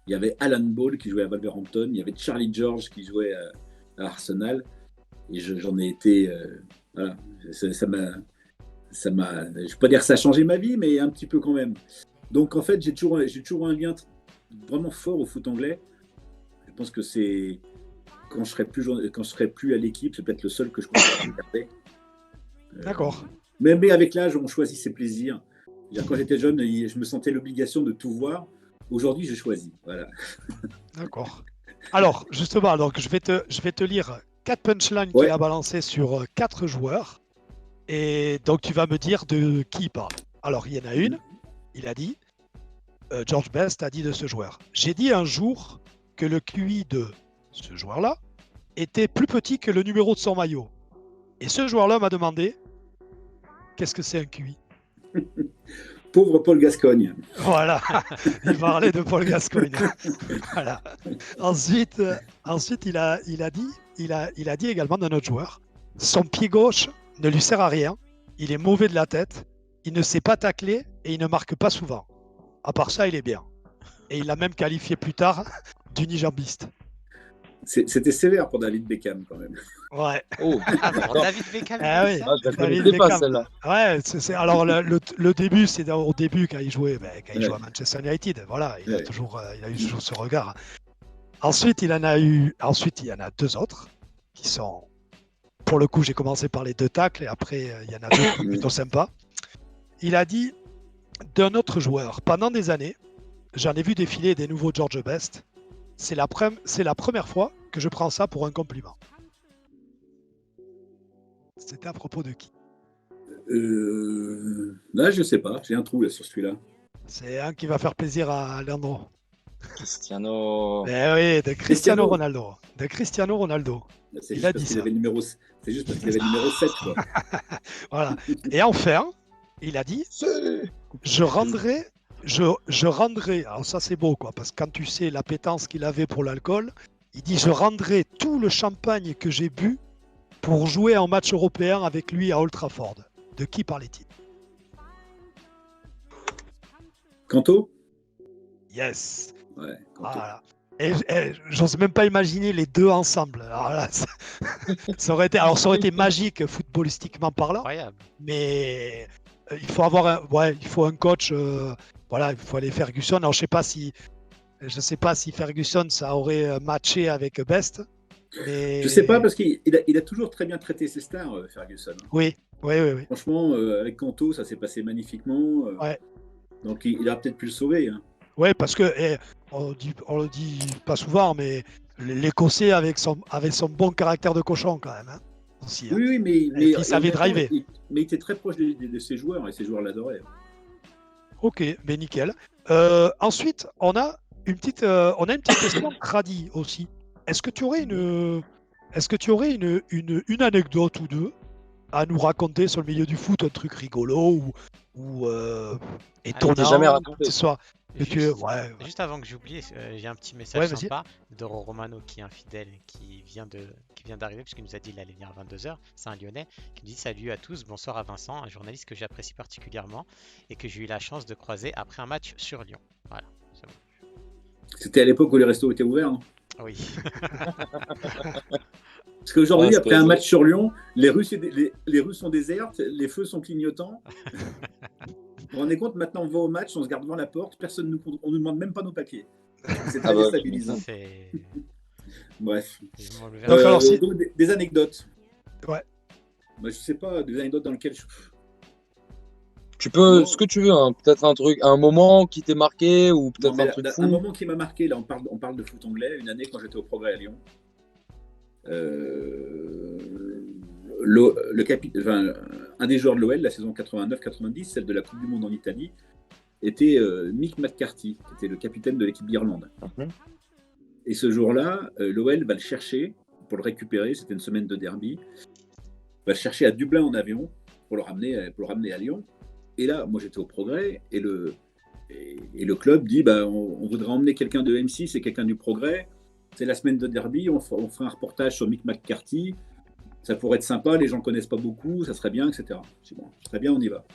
Il y avait Alan Ball qui jouait à Wolverhampton. Il y avait Charlie George qui jouait à Arsenal. Et j'en ai été... voilà. Ça m'a... Je ne vais pas dire que ça a changé ma vie, mais un petit peu quand même. Donc, en fait, j'ai toujours un lien vraiment fort au foot anglais. Je pense que c'est... Quand je serai plus à l'équipe, c'est peut-être le seul que je continue à regarder. D'accord. Mais avec l'âge, on choisit ses plaisirs. Quand j'étais jeune, je me sentais l'obligation de tout voir. Aujourd'hui, je choisis. Voilà. D'accord. Alors, justement, donc, je vais te lire 4 punchlines qu'il a balancées sur 4 joueurs. Et donc, tu vas me dire de qui il parle. Alors, il y en a une. Il a dit, George Best a dit de ce joueur. J'ai dit un jour que le QI de ce joueur-là était plus petit que le numéro de son maillot. Et ce joueur-là m'a demandé, qu'est-ce que c'est un QI? Pauvre Paul Gascogne. Voilà, il parlait de Paul Gascogne. Voilà. Ensuite, il a dit également d'un autre joueur, son pied gauche ne lui sert à rien, il est mauvais de la tête, il ne sait pas tacler et il ne marque pas souvent. À part ça, il est bien. Et il l'a même qualifié plus tard d'unijambiste. C'était sévère pour David Beckham quand même. Ouais. Oh, David Beckham. Oui. je la connaissais pas celle-là. Ouais, alors le début, c'est au début quand il jouait à Manchester United. Voilà, il a eu toujours ce regard. Ensuite, il y en a 2 autres qui sont, pour le coup, j'ai commencé par les 2 tacles et après il y en a 2 plutôt sympas. Il a dit d'un autre joueur, pendant des années, j'en ai vu défiler des nouveaux George Best. C'est la première fois que je prends ça pour un compliment. C'était à propos de qui? Là, je sais pas. J'ai un trou là sur celui-là. C'est un qui va faire plaisir à Leandro. Cristiano. Oui, de Cristiano Ronaldo. De Cristiano Ronaldo. C'est juste parce qu'il avait le numéro 7. Quoi. Voilà. Et enfin, il a dit je rendrai. Alors ça c'est beau quoi, parce que quand tu sais l'appétence qu'il avait pour l'alcool, il dit je rendrai tout le champagne que j'ai bu pour jouer en match européen avec lui à Old Trafford. De qui parlait-il? Kanto? Yes. Ouais, Kanto. Voilà. Et j'ose même pas imaginer les deux ensemble. Alors là, ça aurait été magique footballistiquement parlant. Incroyable. Mais il faut avoir un coach. Voilà, il faut aller Ferguson. Alors je sais pas si Ferguson ça aurait matché avec Best. Mais... Je sais pas parce qu'il a toujours très bien traité ses stars, Ferguson. Oui. Franchement, avec Kanto, ça s'est passé magnifiquement. Ouais. Donc il a peut-être pu le sauver. Hein. Oui, parce que on le dit pas souvent, mais l'Écossais avec son bon caractère de cochon quand même. Hein, aussi, hein. Oui, mais il savait driver. Mais il était très proche de ses joueurs et ses joueurs l'adoraient. Ok, mais nickel. Ensuite, on a une petite question Cradi aussi. Est-ce que tu aurais une anecdote ou deux à nous raconter sur le milieu du foot, un truc rigolo ou étonnant? T'es jamais raconté. Juste avant que j'oublie, j'ai un petit message sympa de Romano qui est un fidèle qui vient d'arriver puisqu'il nous a dit qu'il allait venir à 22h. C'est un Lyonnais qui me dit salut à tous, bonsoir à Vincent, un journaliste que j'apprécie particulièrement et que j'ai eu la chance de croiser après un match sur Lyon. Voilà, c'est bon. C'était à l'époque où les restos étaient ouverts. Hein. Oui. Parce qu'aujourd'hui, Ouais, après un match sur Lyon, les rues sont désertes, les feux sont clignotants. Vous vous rendez compte, maintenant on va au match, on se garde devant la porte, on nous demande même pas nos papiers. C'est très déstabilisant. Bref. Donc, alors, si... donc, des anecdotes. Ouais. Moi, je sais pas, des anecdotes dans lesquelles Tu peux, ce que tu veux, hein. Peut-être un truc, un moment qui t'est marqué ou peut-être un truc fou. Un moment qui m'a marqué, là, on parle de foot anglais, une année quand j'étais au Progrès à Lyon. Un des joueurs de l'OL, la saison 89-90, celle de la Coupe du Monde en Italie, était Mick McCarthy, qui était le capitaine de l'équipe d'Irlande. Et ce jour-là, l'OL va le chercher pour le récupérer, c'était une semaine de derby, va le chercher à Dublin en avion pour le ramener à Lyon. Et là, moi j'étais au Progrès, et le club dit on voudrait emmener quelqu'un de M6 et quelqu'un du Progrès. C'est la semaine de derby, on fera un reportage sur Mick McCarthy. Ça pourrait être sympa, les gens ne connaissent pas beaucoup, ça serait bien, etc. C'est bon, très bien, on y va.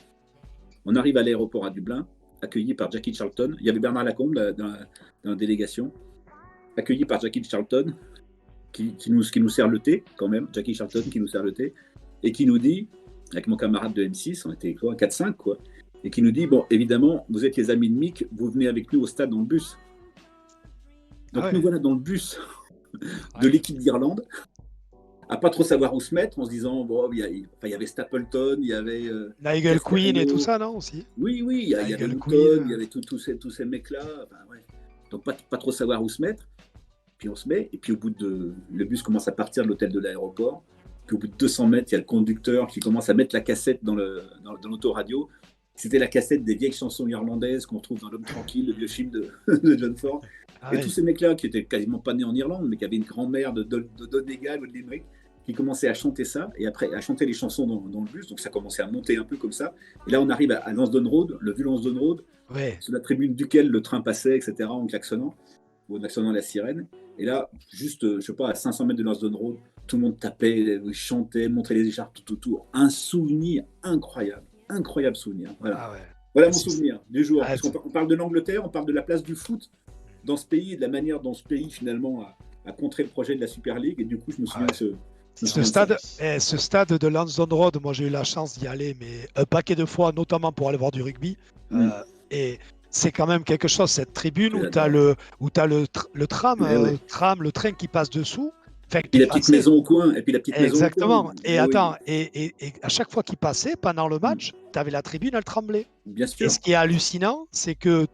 On arrive à l'aéroport à Dublin, accueilli par Jackie Charlton. Il y avait Bernard Lacombe dans la délégation, accueilli par Jackie Charlton, qui nous sert le thé, quand même. Jackie Charlton qui nous sert le thé, et qui nous dit, avec mon camarade de M6, on était 4-5, quoi, et qui nous dit, bon, évidemment, vous êtes les amis de Mick, vous venez avec nous au stade dans le bus. Donc nous voilà dans le bus de l'équipe d'Irlande, à pas trop savoir où se mettre, en se disant, bon, il y avait Stapleton, il y avait... Nigel Queen et tout ça, non, aussi? Oui, il y avait Luton, il y avait tous ces mecs-là. Enfin, ouais. Donc pas trop savoir où se mettre. Puis on se met, et puis le bus commence à partir de l'hôtel de l'aéroport. Puis au bout de 200 mètres, il y a le conducteur qui commence à mettre la cassette dans l'autoradio. C'était la cassette des vieilles chansons irlandaises qu'on trouve dans L'Homme Tranquille, le vieux film de John Ford. Tous ces mecs-là, qui étaient quasiment pas nés en Irlande, mais qui avaient une grand-mère de Donegal ou de Limerick, qui commençaient à chanter ça, et après à chanter les chansons dans le bus, donc ça commençait à monter un peu comme ça. Et là, on arrive à Lansdowne Road, le vieux Lansdowne Road, sur la tribune duquel le train passait, etc., en klaxonnant, ou en actionnant la sirène. Et là, juste, je sais pas, à 500 mètres de Lansdowne Road, tout le monde tapait, chantait, montrait les écharpes tout autour. Un souvenir incroyable souvenir. Voilà, voilà mon souvenir du jour. Parce qu'on parle de l'Angleterre, on parle de la place du foot dans ce pays, et de la manière dont ce pays, finalement, a contré le projet de la Super League. Et du coup, je me souviens de ce stade de Lansdowne Road, moi j'ai eu la chance d'y aller, mais un paquet de fois, notamment pour aller voir du rugby. Et c'est quand même quelque chose, cette tribune où tu as le train qui passe dessous. Et puis la petite maison au coin. Exactement. Et attends, et à chaque fois qu'il passait, pendant le match, tu avais la tribune, elle tremblait. Bien sûr. Et ce qui est hallucinant, c'est que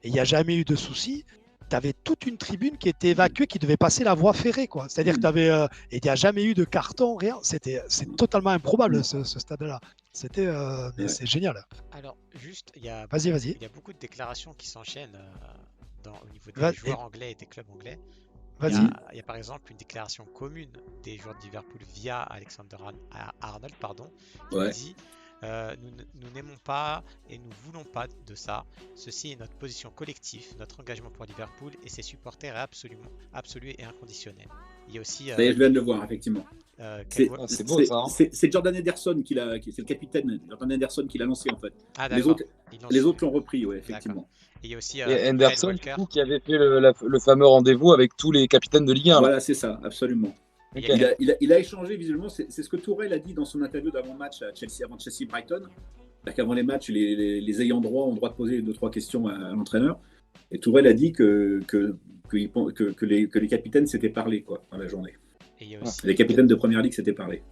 il n'y a jamais eu de souci. Tu avais toute une tribune qui était évacuée, qui devait passer la voie ferrée, quoi. C'est-à-dire que il n'y a jamais eu de carton, rien. C'est totalement improbable, ce stade-là. C'est génial. Alors, juste, il y a beaucoup de déclarations qui s'enchaînent au niveau des joueurs anglais et des clubs anglais. Il y a par exemple une déclaration commune des joueurs de Liverpool via Alexander Arnold, qui dit nous n'aimons pas et nous voulons pas de ça. Ceci est notre position collective, notre engagement pour Liverpool et ses supporters est absolu et inconditionnel. Il y a aussi. Je viens de le voir, effectivement. C'est beau ça. C'est Jordan Henderson c'est le capitaine Jordan Henderson qui l'a lancé en fait. Les autres l'ont repris, ouais, effectivement. Et il y a aussi Henderson qui avait fait le fameux rendez-vous avec tous les capitaines de Ligue 1. Voilà, c'est ça, absolument. Okay. Il a échangé visuellement, c'est ce que Tourelle a dit dans son interview d'avant-match à Chelsea, avant Chelsea-Brighton. Qu'avant les matchs, les ayants droit ont le droit de poser 2-3 questions à l'entraîneur. Et Tourelle a dit que les capitaines s'étaient parlé quoi, dans la journée. Et il y a aussi les capitaines de Première Ligue s'étaient parlé.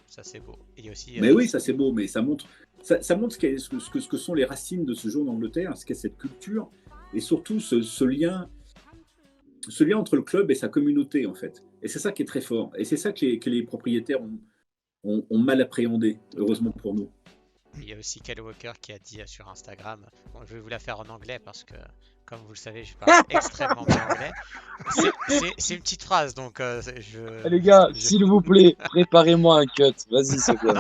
Ça c'est beau. Et il y a aussi, oui, ça c'est beau, mais ça montre ce que sont les racines de ce jour d'Angleterre, ce qu'est cette culture, et surtout ce lien entre le club et sa communauté en fait. Et c'est ça qui est très fort. Et c'est ça que les propriétaires ont mal appréhendé, heureusement pour nous. Il y a aussi Kyle Walker qui a dit sur Instagram, bon, je vais vous la faire en anglais parce que, comme vous le savez, je parle extrêmement bien anglais. C'est une petite phrase, donc les gars, s'il vous plaît, préparez-moi un cut. Vas-y, s'il vous plaît.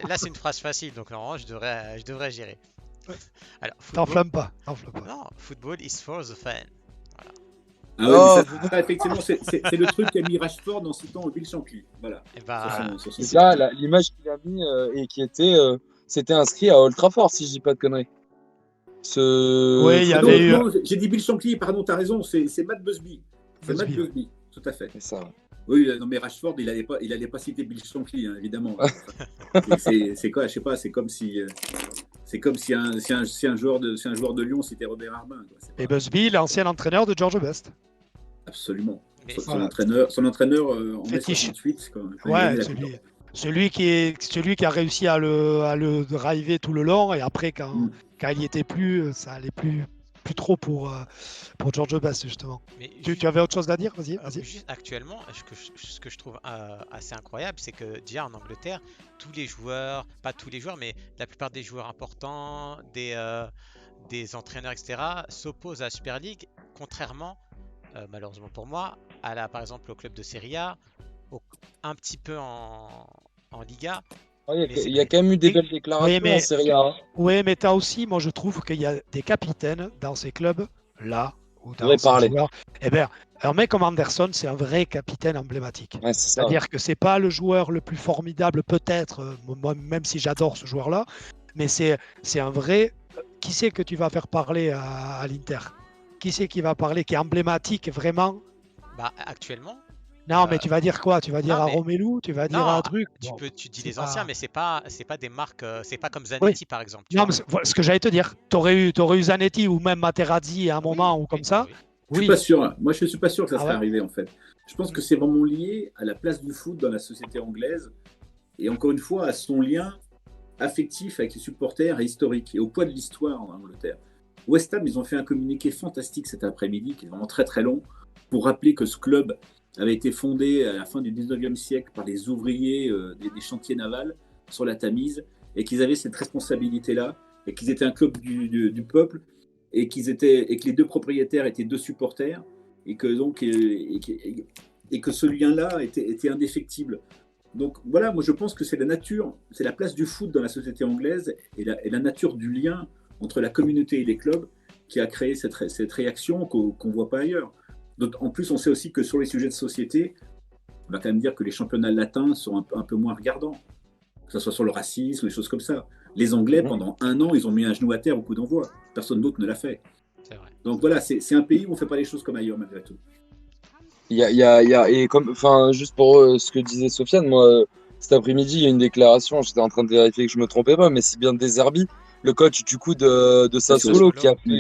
Là, c'est une phrase facile, donc normalement, je devrais gérer. T'enflamme pas. Non, football is for the fan. Ah oui, ça, effectivement, c'est le truc qu'a mis Rashford en citant Bill Shankly. Voilà. C'est ça, l'image qu'il a mis et qui était, c'était inscrit à Old Trafford, si je dis pas de conneries. Oui, il y avait eu. J'ai dit Bill Shankly, pardon, t'as raison, c'est Matt Busby. C'est Matt Busby. tout à fait. C'est ça. Oui, non, mais Rashford, il allait pas citer Bill Shankly, hein, évidemment. C'est quoi, je sais pas, c'est comme si un joueur de Lyon citait Robert Arbin. Quoi. C'est Et pas- Busby, l'ancien entraîneur de George Best. Absolument. Mais Son voilà. entraîneur en mai Fétiche. 68, quand il Ouais, gagnait la Coupe d'Europe. celui qui a réussi à le driver tout le long, et après, Mm. quand il y était plus, ça allait plus trop pour George Best, justement. Mais Tu avais autre chose à dire? Vas-y, vas-y. juste actuellement, ce que je trouve assez incroyable, c'est que déjà en Angleterre, tous les joueurs, pas tous les joueurs, mais la plupart des joueurs importants, des entraîneurs, etc., s'opposent à la Super League, contrairement, malheureusement pour moi, par exemple au club de Serie A, un petit peu en Liga. Ouais, Mais il y a quand même eu des belles déclarations Oui, mais- en Serie A. Hein. Oui, mais t'as aussi, moi je trouve qu'il y a des capitaines dans ces clubs-là, ou dans Faudrait ces parler. joueurs. Eh bien, un mec comme Anderson, c'est un vrai capitaine emblématique. Ouais, c'est ça. C'est-à-dire que c'est pas le joueur le plus formidable, peut-être, moi, même si j'adore ce joueur-là, mais c'est un vrai. Qui c'est que tu vas faire parler à l'Inter? Qui c'est qui va parler, qui est emblématique vraiment? Bah, actuellement, Non, Euh, mais tu vas dire quoi? Tu vas dire non, à mais- Romelu? Tu vas dire non, à un truc? tu Bon, dis c'est les anciens, pas- mais c'est pas des marques, c'est pas comme Zanetti par exemple. Tu Non, vois. mais voilà ce que j'allais te dire. T'aurais eu Zanetti ou même Materazzi à un moment ou comme ça. Oui. Je suis Oui. pas sûr. Hein. Moi, je suis pas sûr que ça Ah serait ouais? arrivé, en fait. Je pense que c'est vraiment lié à la place du foot dans la société anglaise et encore une fois à son lien affectif avec les supporters et historique et au poids de l'histoire en Angleterre. West Ham, ils ont fait un communiqué fantastique cet après-midi, qui est vraiment très très long, pour rappeler que ce club avait été fondé à la fin du 19e siècle par les ouvriers des chantiers navals sur la Tamise et qu'ils avaient cette responsabilité-là et qu'ils étaient un club du peuple et que les deux propriétaires étaient deux supporters et que donc et que ce lien-là était indéfectible. Donc voilà, moi je pense que c'est la nature, c'est la place du foot dans la société anglaise et la nature du lien entre la communauté et les clubs qui a créé cette réaction qu'on ne voit pas ailleurs. Donc, en plus, on sait aussi que sur les sujets de société, on va quand même dire que les championnats latins sont un peu moins regardants, que ce soit sur le racisme, des choses comme ça. Les Anglais, pendant un an, ils ont mis un genou à terre au coup d'envoi. Personne d'autre ne l'a fait. C'est vrai. Donc voilà, c'est un pays où on ne fait pas les choses comme ailleurs, malgré tout. Et comme, enfin, juste pour ce que disait Sofiane, moi, cet après-midi, il y a une déclaration, j'étais en train de vérifier que je me trompais pas, mais c'est bien De Zerbi, le coach du coup de Sassuolo, qui a fait,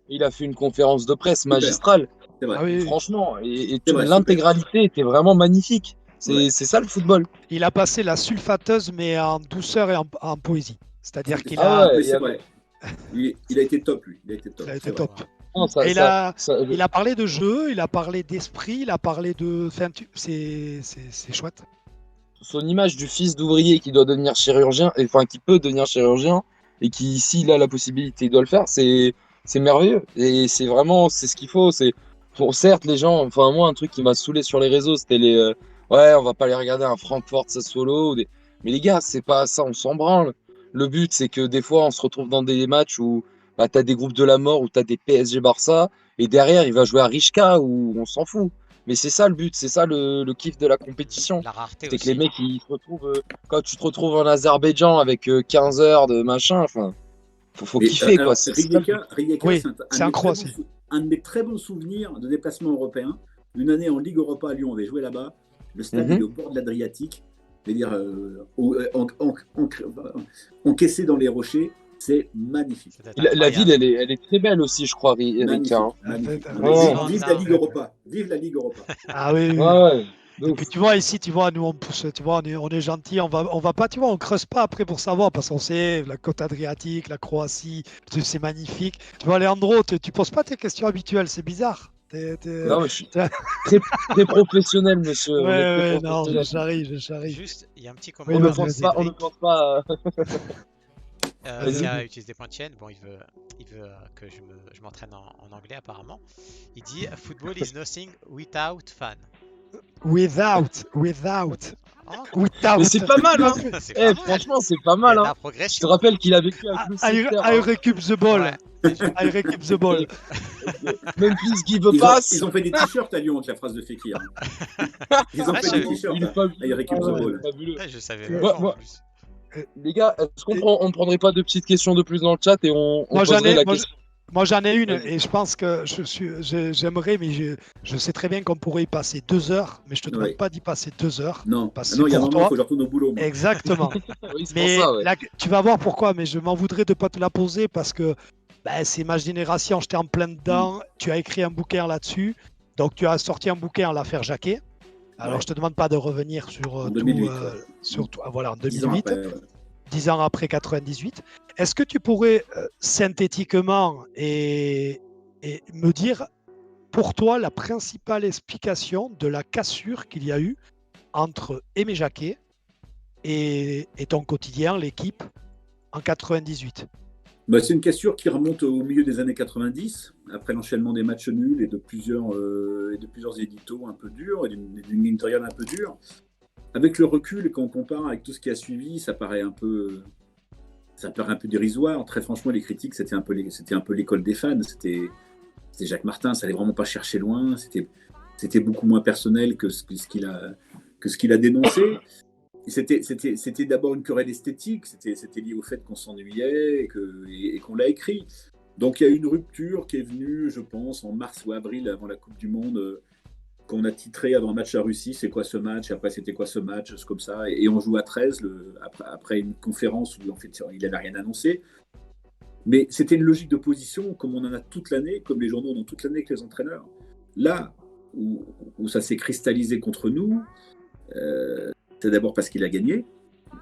il a fait une conférence de presse magistrale. C'est vrai. Ah oui, oui. Franchement, et C'est vrai, l'intégralité était vraiment magnifique. Ouais. C'est ça le football. Il a passé la sulfateuse, mais en douceur et en poésie. C'est-à-dire qu'il Ah a, ouais, Oui, c'est vrai. Il a été top, lui. Il a été top. il a été C'est vrai. top. Non, ça- Et ça- il a parlé de jeu, il a parlé d'esprit, il a parlé de. Enfin, c'est chouette. son image du fils d'ouvrier qui doit devenir chirurgien, enfin qui peut devenir chirurgien, et qui, s'il a la possibilité, il doit le faire, c'est merveilleux. Et c'est vraiment, c'est ce qu'il faut. Bon, certes, les gens, enfin moi, un truc qui m'a saoulé sur les réseaux, c'était ouais, on va pas aller regarder un Francfort Sassuolo. Mais les gars, c'est pas ça, on s'en branle. Le but, c'est que des fois, on se retrouve dans des matchs où bah, t'as des groupes de la mort, où t'as des PSG Barça, et derrière, il va jouer à Richka, où on s'en fout. Mais c'est ça le but, c'est ça le kiff de la compétition. La rareté C'est que aussi. les mecs, ils se retrouvent, quand tu te retrouves en Azerbaïdjan avec 15 heures de machin, enfin, faut Mais, kiffer, alors, quoi. C'est ça le truc. Rijeka, Oui, c'est c'est un Croate, aussi. un de mes très bons souvenirs de déplacement européen. Une année en Ligue Europa à Lyon, on avait joué là-bas. Le stade Mhm. il est au bord de l'Adriatique, c'est-à-dire encaissé dans les rochers. C'est magnifique. Ça doit être La ville, incroyable. elle est très belle aussi, je crois, Magnifique. Rika. Hein. Magnifique. Oh. Vive la Ligue Europa. Vive la Ligue Europa. Ah oui, oui. Ouais, ouais. Et puis tu vois ici, tu vois, nous on pousse, tu vois, on est gentil, on va pas, tu vois, on creuse pas après pour savoir parce qu'on sait la côte adriatique, la Croatie, c'est magnifique. Tu vois, Leandro, tu poses pas tes questions habituelles, c'est bizarre. Non, mais je suis très professionnel, monsieur. On est très Ouais, non, professionnel. je charrie. Juste, il y a un petit Oui, On ne commentaire. vas-y, pense vas-y. pas. Vas-y. Qui a utilisé point de chaîne. Bon, il veut que je m'entraîne en anglais apparemment. Il dit Football is nothing without fan. Without. Oh, Mais c'est pas mal, hein. c'est pas mal. Franchement, c'est pas Il y a mal, de hein. la Je te progression. rappelle qu'il a vécu avec Leicester. I recoup the ball. Ouais. I recoup the ball. Memphis give a Ils pass. ont fait des t-shirts à Lyon avec la phrase de Fekir. Ils ont Ah, fait je- des t-shirts. Il est fabuleux. Il récupère the ball. Fabuleux. Ouais, je savais Ouais, pas en moi- plus. Les gars, est-ce qu'on ne prendrait pas deux petites questions de plus dans le chat et on Moi, j'en poserait ai- la moi, question Moi, j'en ai une Vas-y. et je pense que j'aimerais, mais je sais très bien qu'on pourrait y passer 2 heures, mais je te demande Ouais. pas d'y passer 2 heures Non, parce que non, c'est il y a un pour moment, il toi. faut que je retourne au boulot, moi. Exactement. Oui, c'est pour Mais ça, ouais. là, tu vas voir pourquoi, mais je m'en voudrais de pas te la poser parce que ben, c'est ma génération, j'étais en plein dedans. Tu as écrit un bouquin là-dessus, donc tu as sorti un bouquin à l'affaire Jacquet. Alors, Ouais. je te demande pas de revenir sur En tout, 2008, ouais. sur tout. Voilà, en 10 ans 2008, après. Ouais. 10 ans après 98. Est-ce que tu pourrais synthétiquement et me dire pour toi la principale explication de la cassure qu'il y a eu entre Aimé Jacquet et ton quotidien, l'équipe, en 98? Bah, c'est une cassure qui remonte au milieu des années 90, après l'enchaînement des matchs nuls et de plusieurs éditos un peu durs, et d'une éditoriale un peu dure. Avec le recul, quand on compare avec tout ce qui a suivi, ça paraît un peu dérisoire. Très franchement, les critiques, c'était un peu l'école des fans. C'était Jacques Martin, ça allait vraiment pas chercher loin. C'était beaucoup moins personnel que ce qu'il a dénoncé. C'était d'abord une querelle esthétique, c'était lié au fait qu'on s'ennuyait et qu'on l'a écrit. Donc il y a eu une rupture qui est venue, je pense, en mars ou avril avant la Coupe du Monde, qu'on a titré avant un match à Russie, c'est quoi ce match, après c'était quoi ce match, c'est comme ça, et on joue à 13 après une conférence où en fait il n'avait rien annoncé. Mais c'était une logique d'opposition comme on en a toute l'année, comme les journaux en ont toute l'année avec les entraîneurs. Là où ça s'est cristallisé contre nous, c'est d'abord parce qu'il a gagné.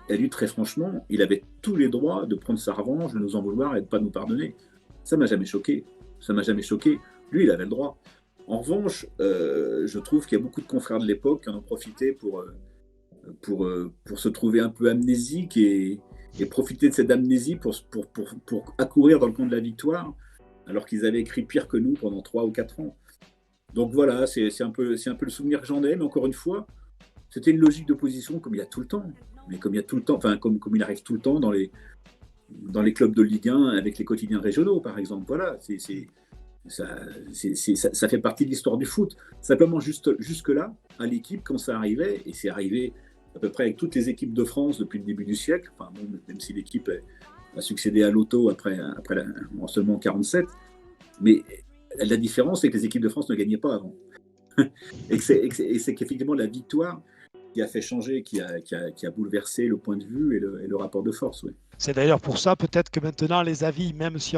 Et lui, très franchement, il avait tous les droits de prendre sa revanche, de nous en vouloir et de ne pas nous pardonner. Ça m'a jamais choqué. Ça m'a jamais choqué. Lui, il avait le droit. En revanche, je trouve qu'il y a beaucoup de confrères de l'époque qui en ont profité pour se trouver un peu amnésiques et profiter de cette amnésie pour accourir dans le camp de la victoire, alors qu'ils avaient écrit pire que nous pendant 3 ou 4 ans. Donc voilà, c'est un peu le souvenir que j'en ai, mais encore une fois, c'était une logique d'opposition comme il y a tout le temps. Mais comme il y a tout le temps, enfin comme il arrive tout le temps dans les clubs de Ligue 1 avec les quotidiens régionaux, par exemple. Voilà, ça fait partie de l'histoire du foot. Simplement, jusque-là, à l'équipe, quand ça arrivait, et c'est arrivé à peu près avec toutes les équipes de France depuis le début du siècle, enfin, bon, même si l'équipe a succédé à l'auto après en seulement 47, mais la différence, c'est que les équipes de France ne gagnaient pas avant. Et c'est qu'effectivement, la victoire qui a fait changer, qui a bouleversé le point de vue et le rapport de force. Oui. C'est d'ailleurs pour ça peut-être que maintenant les avis, même si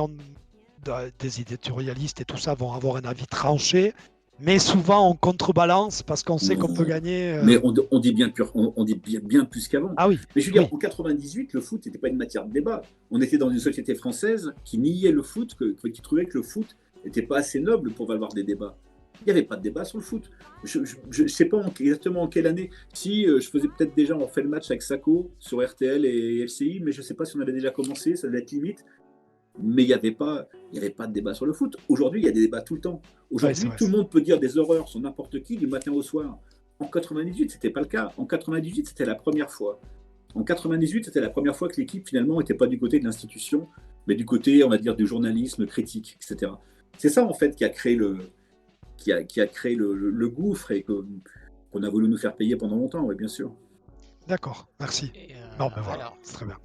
des éditorialistes et tout ça vont avoir un avis tranché, mais souvent on contrebalance parce qu'on sait qu'on peut gagner. Mais on dit bien plus qu'avant. Ah oui. Mais je veux dire, en 98, le foot n'était pas une matière de débat. On était dans une société française qui niait le foot, qui trouvait que le foot n'était pas assez noble pour valoir des débats. Il n'y avait pas de débat sur le foot. Je ne sais pas exactement en quelle année. Si, je faisais peut-être déjà, on fait le match avec Sacco sur RTL et LCI, mais je ne sais pas si on avait déjà commencé, ça devait être limite. Mais il n'y avait pas de débat sur le foot. Aujourd'hui, il y a des débats tout le temps. Aujourd'hui, tout le monde peut dire des horreurs sur n'importe qui du matin au soir. En 98, ce n'était pas le cas. En 98, c'était la première fois. En 98, c'était la première fois que l'équipe, finalement, n'était pas du côté de l'institution, mais du côté, on va dire, du journalisme critique, etc. C'est ça, en fait, qui a créé le gouffre et qu'on a voulu nous faire payer pendant longtemps, oui, bien sûr. D'accord, merci. Non, ben voilà, alors, c'est très bien.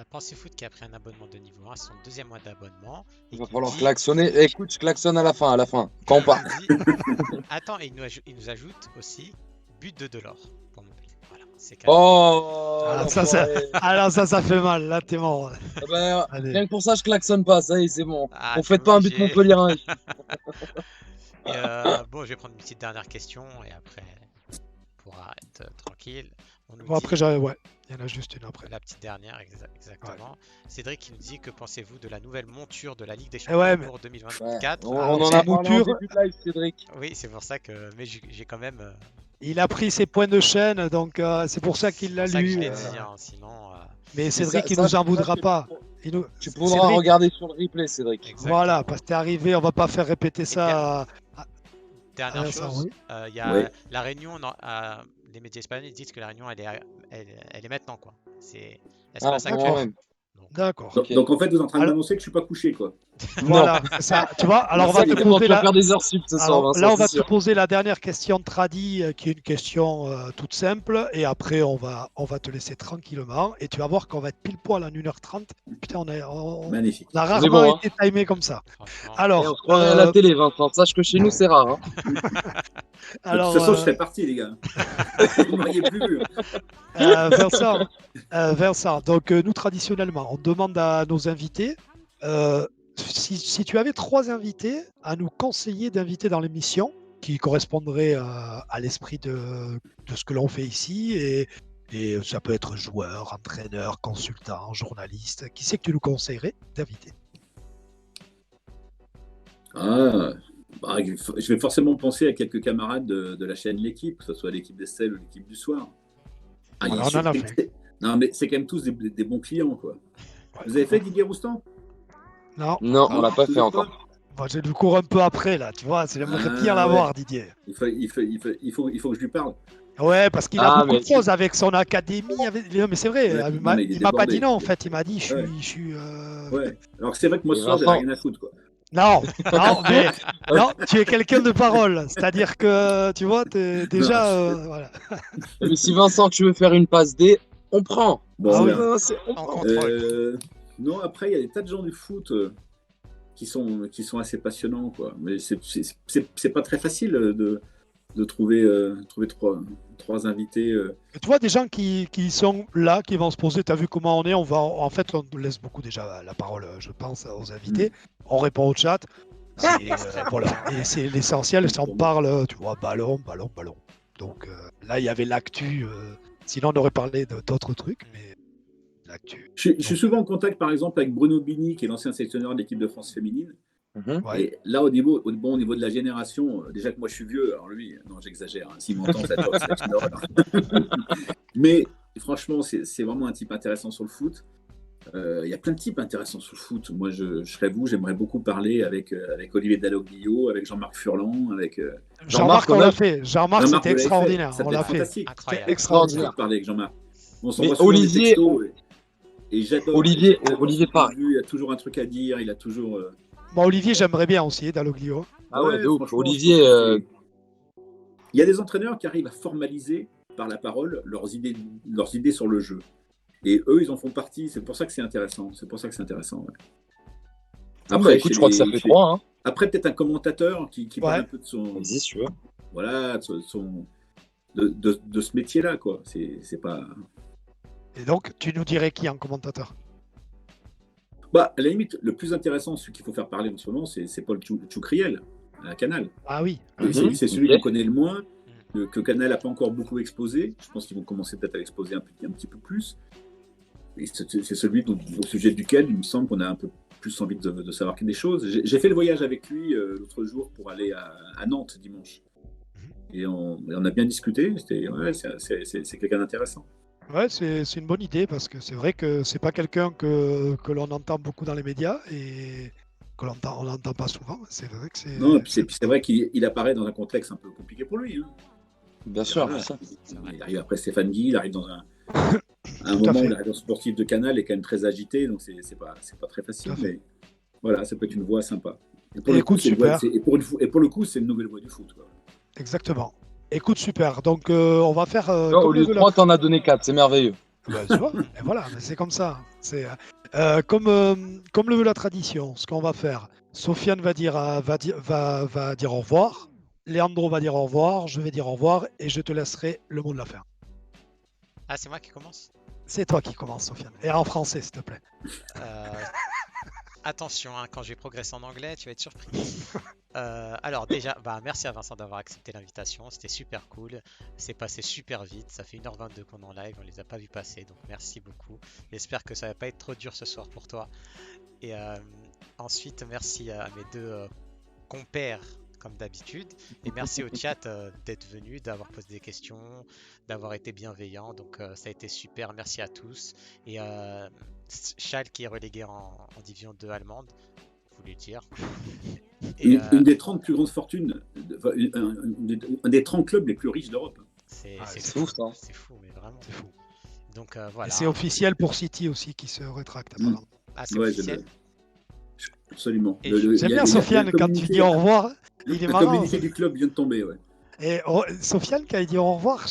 Pensez Foot qui a pris un abonnement de niveau 1, son deuxième mois d'abonnement. Il va falloir klaxonner. Écoute, je klaxonne à la fin, quand on part. Attends, il nous ajoute aussi but de Delors pour Montpellier. Voilà, c'est Oh alors ça fait mal, là t'es mort. Rien que pour ça, je klaxonne pas, ça y est, c'est bon. On fait pas un but Montpellier. Bon, je vais prendre une petite dernière question et après on pourra être tranquille. Après, il y en a juste une après. La petite dernière, exactement. Ouais. Cédric qui nous dit que pensez-vous de la nouvelle monture de la Ligue des Champions pour 2024? On en a parlé en début de live, Cédric. Oui, c'est pour ça que. Mais j'ai quand même. Il a pris ses points de chaîne, donc c'est pour ça qu'il l'a lu. Sinon. Mais Cédric, il nous en voudra pas. Tu pourras regarder sur le replay, Cédric. Exactement. Voilà, parce que t'es arrivé, on va pas faire répéter ça. Dernière chose, il y a la Réunion. Les médias espagnols disent que la Réunion, elle est maintenant, quoi. Est-ce que ça D'accord. Donc en fait, vous êtes en train de m'annoncer que je suis pas couché, quoi. Voilà, c'est ça. Tu vois, alors on va te Tu poser vas faire des heures sup ce soir, alors, Vincent, là, on c'est va te sûr. poser la dernière question de Tradi, qui est une question toute simple, et après on va te laisser tranquillement, et tu vas voir qu'on va être pile poil en 1h30. Putain, Magnifique. on a On est rarement bon, hein. été timé comme ça. Franchement. Et on Alors, se croirait à la télé, Vincent. Sache que chez nous, c'est rare. Hein. De toute façon, je serais parti, les gars. Vous m'auriez plus vu. Vincent, Vincent, donc nous traditionnellement, on demande à nos invités, si tu avais 3 invités à nous conseiller d'inviter dans l'émission, qui correspondraient à l'esprit de ce que l'on fait ici, et ça peut être joueur, entraîneur, consultant, journaliste, qui c'est que tu nous conseillerais d'inviter? Ah, bah, je vais forcément penser à quelques camarades de la chaîne L'équipe, que ce soit l'équipe d'Estelle ou l'équipe du soir. Ah, Voilà, on en a fait. Non, mais c'est quand même tous des bons clients, quoi. Vous avez fait Didier Roustan? Non, Non, on l'a pas fait Toujours encore. moi, je nous cours un peu après là, tu vois, j'aimerais bien Ah, l'avoir, ouais. Didier. Il faut que je lui parle. Ouais, parce qu'il a Ah, beaucoup mais de choses avec son académie. Non, mais c'est vrai, Ouais, non, mais il est il m'a pas dit débordé. non en fait. Il m'a dit Ouais. je suis. Ouais. Alors c'est vrai que moi Et ce soir, j'avais Vincent, rien à foutre, quoi. Non, non, mais non, tu es quelqu'un de parole. C'est-à-dire que tu vois, t'es Non, déjà. Voilà. mais si Vincent, tu veux faire une passe D, on prend. bon, Ah on oui. verra. On En prend. contrôle. Non, après, il y a des tas de gens du foot qui sont assez passionnants, quoi. Mais c'est pas très facile de trouver trois invités. Et tu vois, des gens qui sont là, qui vont se poser. T'as vu comment on est? En fait, on laisse beaucoup déjà la parole, je pense, aux invités. On répond au chat. Voilà. Et c'est l'essentiel. Si on parle, tu vois, ballon, ballon, ballon. Donc là, il y avait l'actu. Sinon, on aurait parlé d'autres trucs, mais l'actu. Je suis souvent en contact, par exemple, avec Bruno Bini, qui est l'ancien sélectionneur de l'équipe de France féminine. Mhm. Ouais. Et là, au niveau de la génération, déjà que moi je suis vieux, alors lui, non, j'exagère, hein, s'il m'entend, ça va être une horreur. Mais franchement, c'est vraiment un type intéressant sur le foot. Il y a plein de types intéressants sur le foot. Moi, je serais vous, j'aimerais beaucoup parler avec Olivier Dalloglio, avec Jean-Marc Furlan, avec Jean-Marc, on l'a fait. Jean-Marc, Jean-Marc, c'était vous l'avez fait. extraordinaire. Ça On peut l'a être fait. fantastique. C'était Incroyable. extraordinaire. De parler avec Jean-Marc. On Mais s'envoie souvent Olivier, des textos. Et j'adore. Olivier, j'adore Olivier son point de pareil. vue, il a toujours un truc à dire, il a toujours. Moi, Olivier, j'aimerais bien aussi, Dalloglio. Ah ouais, de ouf. franchement, Olivier, je pense que il y a des entraîneurs qui arrivent à formaliser par la parole leurs idées sur le jeu. Et eux, ils en font partie. C'est pour ça que c'est intéressant. Ouais. Après, écoute, je crois que ça fait 3. Hein. Après, peut-être un commentateur qui parle un peu de son. Vas-y, si tu veux. Voilà, de ce métier-là, quoi. C'est pas. Et donc, tu nous dirais qui en commentateur? Bah, à la limite, le plus intéressant, celui qu'il faut faire parler en ce moment, c'est Paul Choucriel, à la Canal. Ah oui. C'est celui qu'on connaît le moins, que Canal n'a pas encore beaucoup exposé. Je pense qu'ils vont commencer peut-être à l'exposer un petit peu plus. Et c'est celui au sujet duquel il me semble qu'on a un peu plus envie de savoir des choses. J'ai fait le voyage avec lui l'autre jour pour aller à Nantes dimanche. Et on a bien discuté. C'est quelqu'un d'intéressant. Ouais, c'est une bonne idée parce que c'est vrai que c'est pas quelqu'un que l'on entend beaucoup dans les médias et que on l'entend pas souvent. C'est vrai que c'est. Non, et puis c'est vrai qu'il apparaît dans un contexte un peu compliqué pour lui. Hein. Bien sûr. Voilà. Ça. Il arrive après Stéphane Guy, il arrive dans un à moment fait. où la rédaction sportive de Canal est quand même très agitée, donc c'est pas très facile. Tout à fait. Mais voilà, ça peut être une voix sympa. Et Et écoute, super. Pour le coup, c'est une nouvelle voix du foot. Quoi. Exactement. Écoute, super. Donc, on va faire. Au lieu de 3, t'en as donné 4. C'est merveilleux. Ouais, tu vois, et voilà, mais c'est comme ça. C'est comme le veut la tradition. Ce qu'on va faire, Sofiane va dire au revoir. Leandro va dire au revoir. Je vais dire au revoir et je te laisserai le mot de la fin. Ah, c'est moi qui commence? C'est toi qui commences, Sofiane. Et en français, s'il te plaît. Attention, hein, quand je vais progresser en anglais, tu vas être surpris. Alors déjà, merci à Vincent d'avoir accepté l'invitation, c'était super cool, c'est passé super vite, ça fait 1h22 qu'on est en live, on les a pas vus passer, donc merci beaucoup. J'espère que ça va pas être trop dur ce soir pour toi. Et ensuite, merci à mes deux compères comme d'habitude, et merci au chat d'être venu, d'avoir posé des questions, d'avoir été bienveillant, donc ça a été super, merci à tous. Et Schalke qui est relégué en division 2 allemande, je voulais dire. Et, une des 30 plus grandes fortunes, un des 30 clubs les plus riches d'Europe. C'est fou, ça. C'est fou, mais vraiment C'est fou. Donc voilà. Et c'est officiel pour City aussi qui se rétracte apparemment. Ah, c'est Ouais, officiel. Absolument. Et Il J'aime y a- bien il y a- Sofiane, le quand tu communiqué- dis au revoir, il est le marrant. communiqué du club vient de tomber, ouais. Et Sofiane, quand il dit au revoir,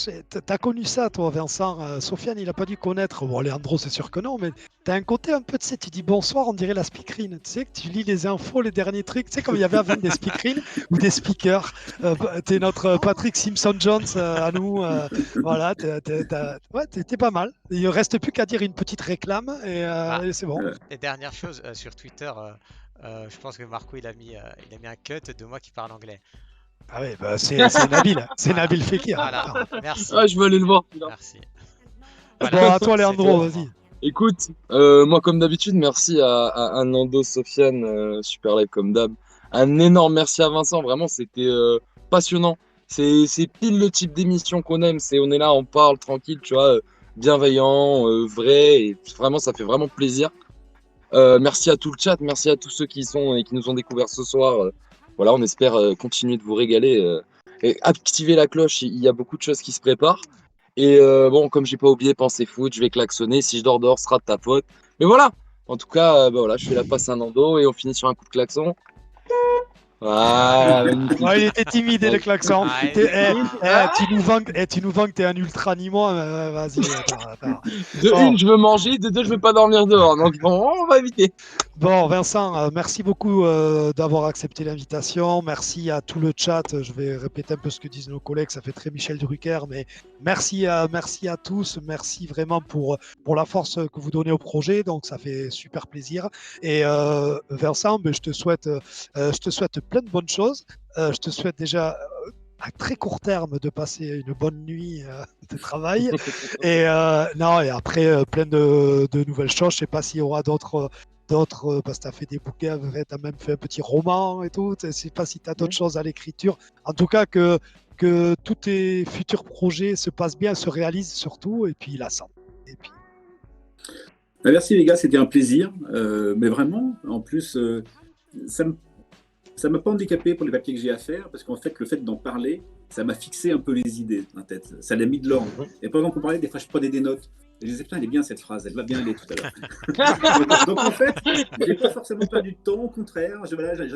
t'as connu ça, toi, Vincent. Sofiane, il a pas dû connaître. Bon, Leandro, c'est sûr que non, mais t'as un côté un peu, tu sais, tu dis bonsoir, on dirait la speakerine. Tu sais, que tu lis les infos, les derniers trucs. Tu sais, comme il y avait avant des speakerines ou des speakers. T'es notre Patrick Simpson-Jones à nous. Voilà, ouais, t'es pas mal. Il ne reste plus qu'à dire une petite réclame Ah, et c'est bon. et dernière chose, sur Twitter, je pense que Marco il a mis un cut de moi qui parle anglais. Ah ouais, bah, c'est Nabil. C'est Voilà. Nabil Fekir. Voilà, Attends. merci. Ah, je veux aller le voir. celui-là. Merci. Bon, à toi, c'est Leandro, tout pour vas-y. moi. Écoute, moi comme d'habitude, merci à Nando, Sofiane, super live comme d'hab. Un énorme merci à Vincent, vraiment c'était passionnant. C'est pile le type d'émission qu'on aime, on est là, on parle tranquille, tu vois, bienveillant, vrai, et vraiment ça fait vraiment plaisir. Merci à tout le chat, merci à tous ceux qui sont et qui nous ont découvert ce soir. Voilà, on espère continuer de vous régaler. Et activez la cloche, il y a beaucoup de choses qui se préparent. Et bon, comme j'ai pas oublié, pensez foot, je vais klaxonner. Si je dors dehors, ce sera de ta faute. Mais voilà, en tout cas, bah voilà, je fais la passe à Nando et on finit sur un coup de klaxon. Voilà, magnifique. Ouais, il était timide, le klaxon. Ah, Tu nous vends que t'es un ultra nîmois. Vas-y, attends. De Bon. une, je veux manger, de deux, je veux pas dormir dehors. Donc bon, on va éviter. Bon, Vincent, merci beaucoup d'avoir accepté l'invitation. Merci à tout le chat. Je vais répéter un peu ce que disent nos collègues. Ça fait très Michel Drucker, mais merci à tous. Merci vraiment pour la force que vous donnez au projet. Donc, ça fait super plaisir. Et Vincent, ben, je te souhaite plein de bonnes choses. Je te souhaite déjà à très court terme de passer une bonne nuit de travail. Et non, et après, plein de nouvelles choses. Je sais pas s'il y aura d'autres, parce que tu as fait des bouquins, tu as même fait un petit roman et tout. Je sais pas si tu as d'autres choses à l'écriture. En tout cas, que tous tes futurs projets se passent bien, se réalisent surtout, et puis la santé. Et puis... Merci les gars, c'était un plaisir. Mais vraiment, en plus, ça m'a pas handicapé pour les papiers que j'ai à faire, parce qu'en fait, le fait d'en parler, ça m'a fixé un peu les idées dans la tête. Ça l'a mis de l'ordre. Et pendant qu'on parlait, des fois, je prenais des notes. Et je disais, putain, elle est bien cette phrase, elle va bien aller tout à l'heure. donc en fait, j'ai pas forcément perdu de temps, au contraire,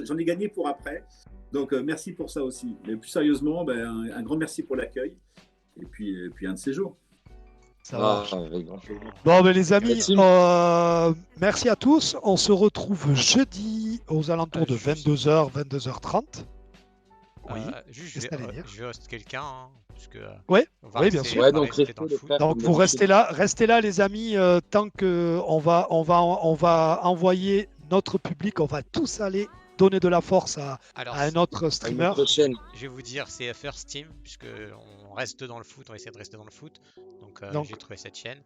j'en ai gagné pour après. Donc merci pour ça aussi. Mais plus sérieusement, un grand merci pour l'accueil. Et puis un de ces jours. Ça marche. avec grand plaisir. Bon, ben, les amis, Merci. merci à tous. On se retrouve jeudi aux alentours de 22h, 22h30. Oui. Juste, Qu'est-ce que t'allais dire je host quelqu'un, hein, puisque Ouais, on va oui, bien rester- sûr. on va Ouais, donc rester dans restez le les foot. frères. Donc vous restez là les amis, tant que on va envoyer notre public, on va tous aller donner de la force à Alors, un autre À une streamer. autre chaîne. je vais vous dire, c'est First Team, puisque on reste dans le foot, on essaie de rester dans le foot. Donc, j'ai trouvé cette chaîne.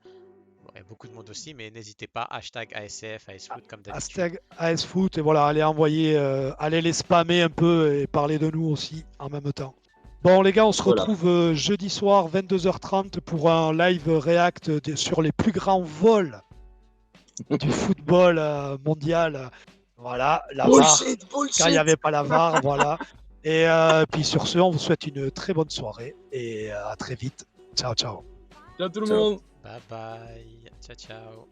Bon, il y a beaucoup de monde aussi, mais n'hésitez pas, hashtag ASF, ASFoot comme d'habitude. Hashtag ASFoot, et voilà, allez envoyer, allez les spammer un peu et parler de nous aussi en même temps. Bon les gars, on se Voilà. retrouve jeudi soir 22h30 pour un live react sur les plus grands vols du football mondial. Voilà, la VAR, Bullshit, quand il bullshit. n'y avait pas la VAR, voilà. Et puis sur ce, on vous souhaite une très bonne soirée et à très vite. Ciao, ciao. Ciao tout le Ciao. monde. Bye bye, ciao ciao.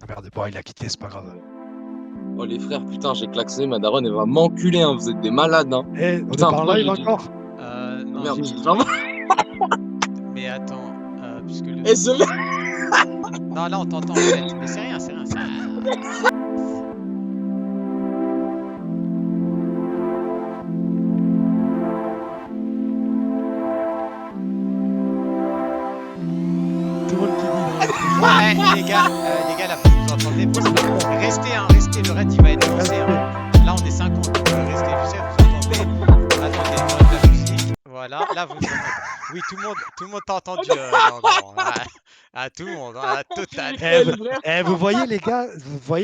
Ah merde, bon, il a quitté, c'est pas grave. Oh les frères, putain, j'ai klaxonné, ma daronne, elle va m'enculer, hein. Vous êtes des malades, hein. Eh, on est Putain, pas en pourquoi live j'ai dit- encore? Non, Merde, j'ai- j'ai vraiment. mais attends, puisque le... Eh, ce mec. Non, là on t'entend en fait, mais c'est rien, c'est rien, c'est rien. Tout le monde qui dit. Ouais, les gars, là, faut que vous entendez. Bon, c'est pas grave. Restez, le raid il va être lancé. Hein. Là, on est 50, donc restez, je sais, vous entendez. Attendez, je enlève la musique. Voilà, là, vous entendez. Oui, tout le monde t'a entendu. Tout le monde, la totale. Vous voyez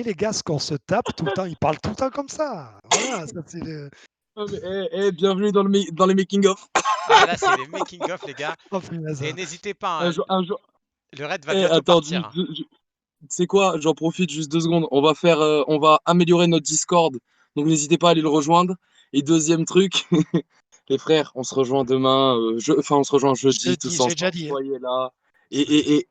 les gars, ce qu'on se tape tout le temps, ils parlent tout le temps comme ça. Voilà, ça c'est le... Ah, mais, bienvenue dans les making-of. Ah, là, c'est les making-of, les gars. Oh, punaise. Et n'hésitez pas, hein, Un jour. le raid va bientôt Attends, partir. Hein. c'est quoi? J'en profite juste 2 secondes. On va améliorer notre Discord. Donc n'hésitez pas à aller le rejoindre. Et deuxième truc, les frères, on se rejoint demain. On se rejoint jeudi, Jeudi, tous j'ai ensemble. déjà dit, hein. Soyez là. Et